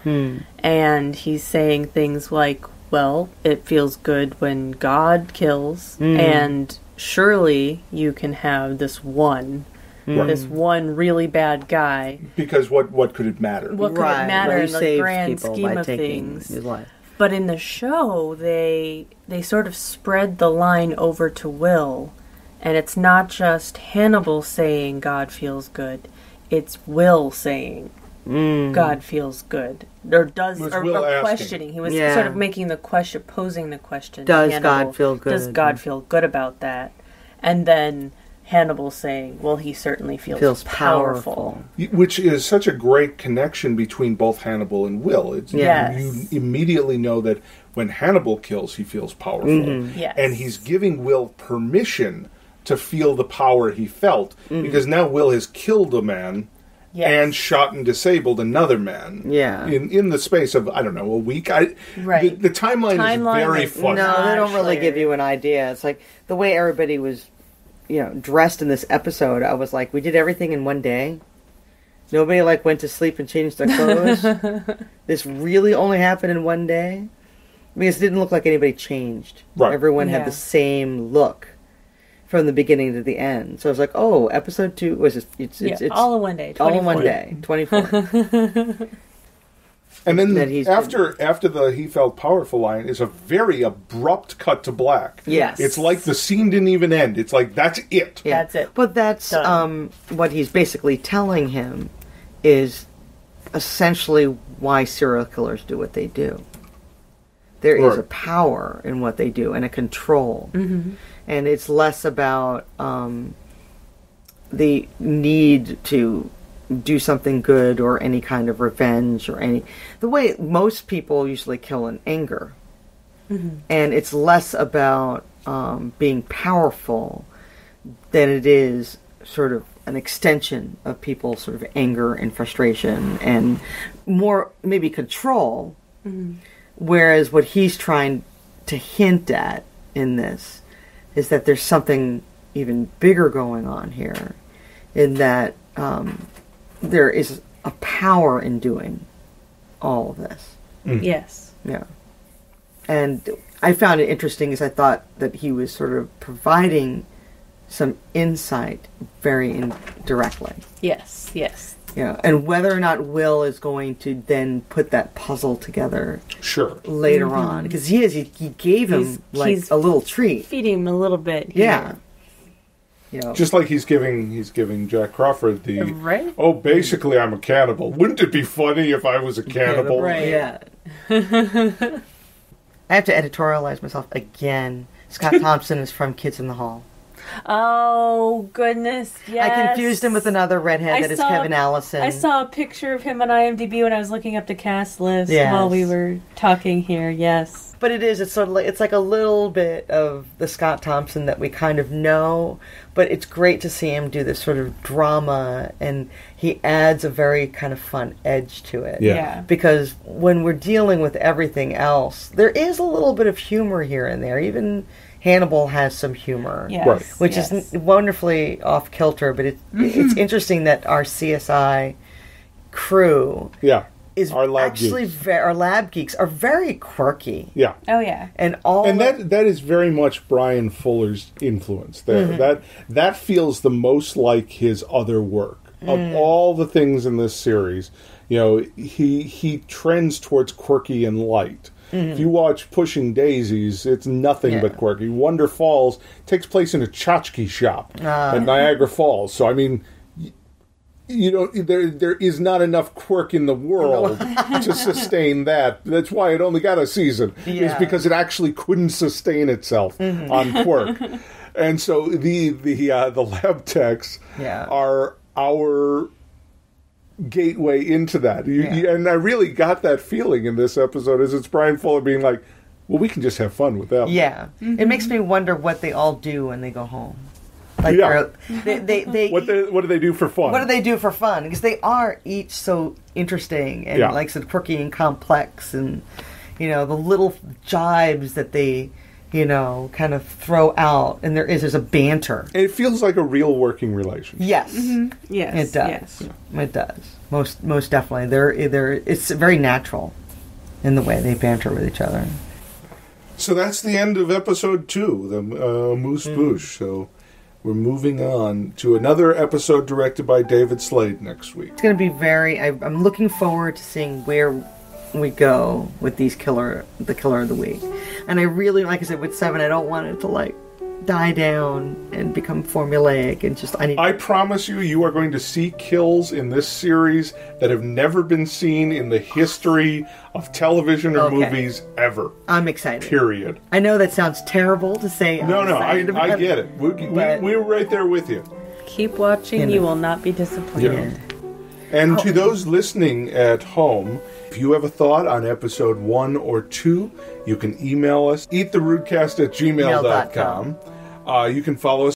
And he's saying things like, well, it feels good when God kills, and surely you can have this one really bad guy. Because what could it matter? What could it matter in the Saves grand people scheme by of taking things? his life. But in the show, they sort of spread the line over to Will, and it's not just Hannibal saying God feels good; it's Will saying God feels good, or Will questioning. He was Yeah. sort of making the question, posing the question: Does Hannibal, God feel good? Does God feel good about that? And then Hannibal saying, "Well, he certainly feels powerful." Which is such a great connection between both Hannibal and Will. Yes. You immediately know that when Hannibal kills, he feels powerful. Yes. And he's giving Will permission to feel the power he felt, because now Will has killed a man and shot and disabled another man. Yeah. In the space of, I don't know, a week. The timeline is very funny. No, they don't really give you an idea. It's like the way everybody was, dressed in this episode. I was like, we did everything in one day. Nobody went to sleep and changed their clothes. This really only happened in one day. Because it didn't look like anybody changed. Right. Everyone had the same look from the beginning to the end. So I was like, oh, episode 2 was it's all in one day. 24. All in one day. 24. And then after the he felt powerful line is a very abrupt cut to black. Yes. It's like the scene didn't even end. It's like, that's it. Yeah. That's it. But that's what he's basically telling him is essentially why serial killers do what they do. There is a power in what they do and a control. Mm-hmm. And it's less about the need to do something good or any kind of revenge or the way most people usually kill in anger. Mm-hmm. And it's less about being powerful than it is sort of an extension of people's sort of anger and frustration and more maybe control. Mm-hmm. Whereas what he's trying to hint at in this is that there's something even bigger going on here, in that there is a power in doing all of this. Mm. Yes. Yeah. And I found it interesting as I thought that he was sort of providing some insight very indirectly. Yes, yes. Yeah, and whether or not Will is going to then put that puzzle together later on. Because he gave him he's a little treat. Feeding him a little bit here. Yeah. Just like he's giving Jack Crawford basically I'm a cannibal. Wouldn't it be funny if I was a cannibal? Right. Yeah. I have to editorialize myself again. Scott Thompson is from Kids in the Hall. Oh, goodness, yes. I confused him with another redhead that is Kevin Allison. I saw a picture of him on IMDb when I was looking up the cast list while we were talking here, yes. But it's sort of it's like a little bit of the Scott Thompson that we kind of know, but it's great to see him do this sort of drama, and he adds a very kind of fun edge to it. Yeah. Because when we're dealing with everything else, there is a little bit of humor here and there, even Hannibal has some humor, which is wonderfully off kilter. But it's interesting that our CSI crew, is our lab actually geeks. Our lab geeks are very quirky. Yeah. Oh yeah. And that is very much Brian Fuller's influence there. Mm-hmm. That feels the most like his other work of all the things in this series. He trends towards quirky and light. Mm-hmm. If you watch Pushing Daisies, it's nothing but quirky. Wonder Falls takes place in a tchotchke shop at Niagara Falls. So, I mean, there is not enough quirk in the world to sustain that. That's why it only got a season. Yeah. Is because it actually couldn't sustain itself on quirk. And so the lab techs are our gateway into that. And I really got that feeling in this episode as it's Brian Fuller being like, well, we can just have fun with that. Yeah. Mm-hmm. It makes me wonder what they all do when they go home. Like they what do they do for fun? What do they do for fun? Because they are each so interesting and like so quirky and complex, and the little jibes that they kind of throw out, and there's a banter. It feels like a real working relationship. Yes. Mm-hmm. Yes. It does. Yes. It does. Most definitely. It's very natural in the way they banter with each other. So that's the end of episode 2, the Amuse-Bouche. So we're moving on to another episode directed by David Slade next week. It's going to be I'm looking forward to seeing where we go with the killer of the week. And I really, like I said, with 7, I don't want it to die down and become formulaic and just I promise you are going to see kills in this series that have never been seen in the history of television or movies ever. I'm excited. Period. I know that sounds terrible to say. No, I get it. We're right there with you. Keep watching. You will not be disappointed. Yeah. And to those listening at home, if you have a thought on episode 1 or 2, you can email us, eattherudecast@gmail.com. You can follow us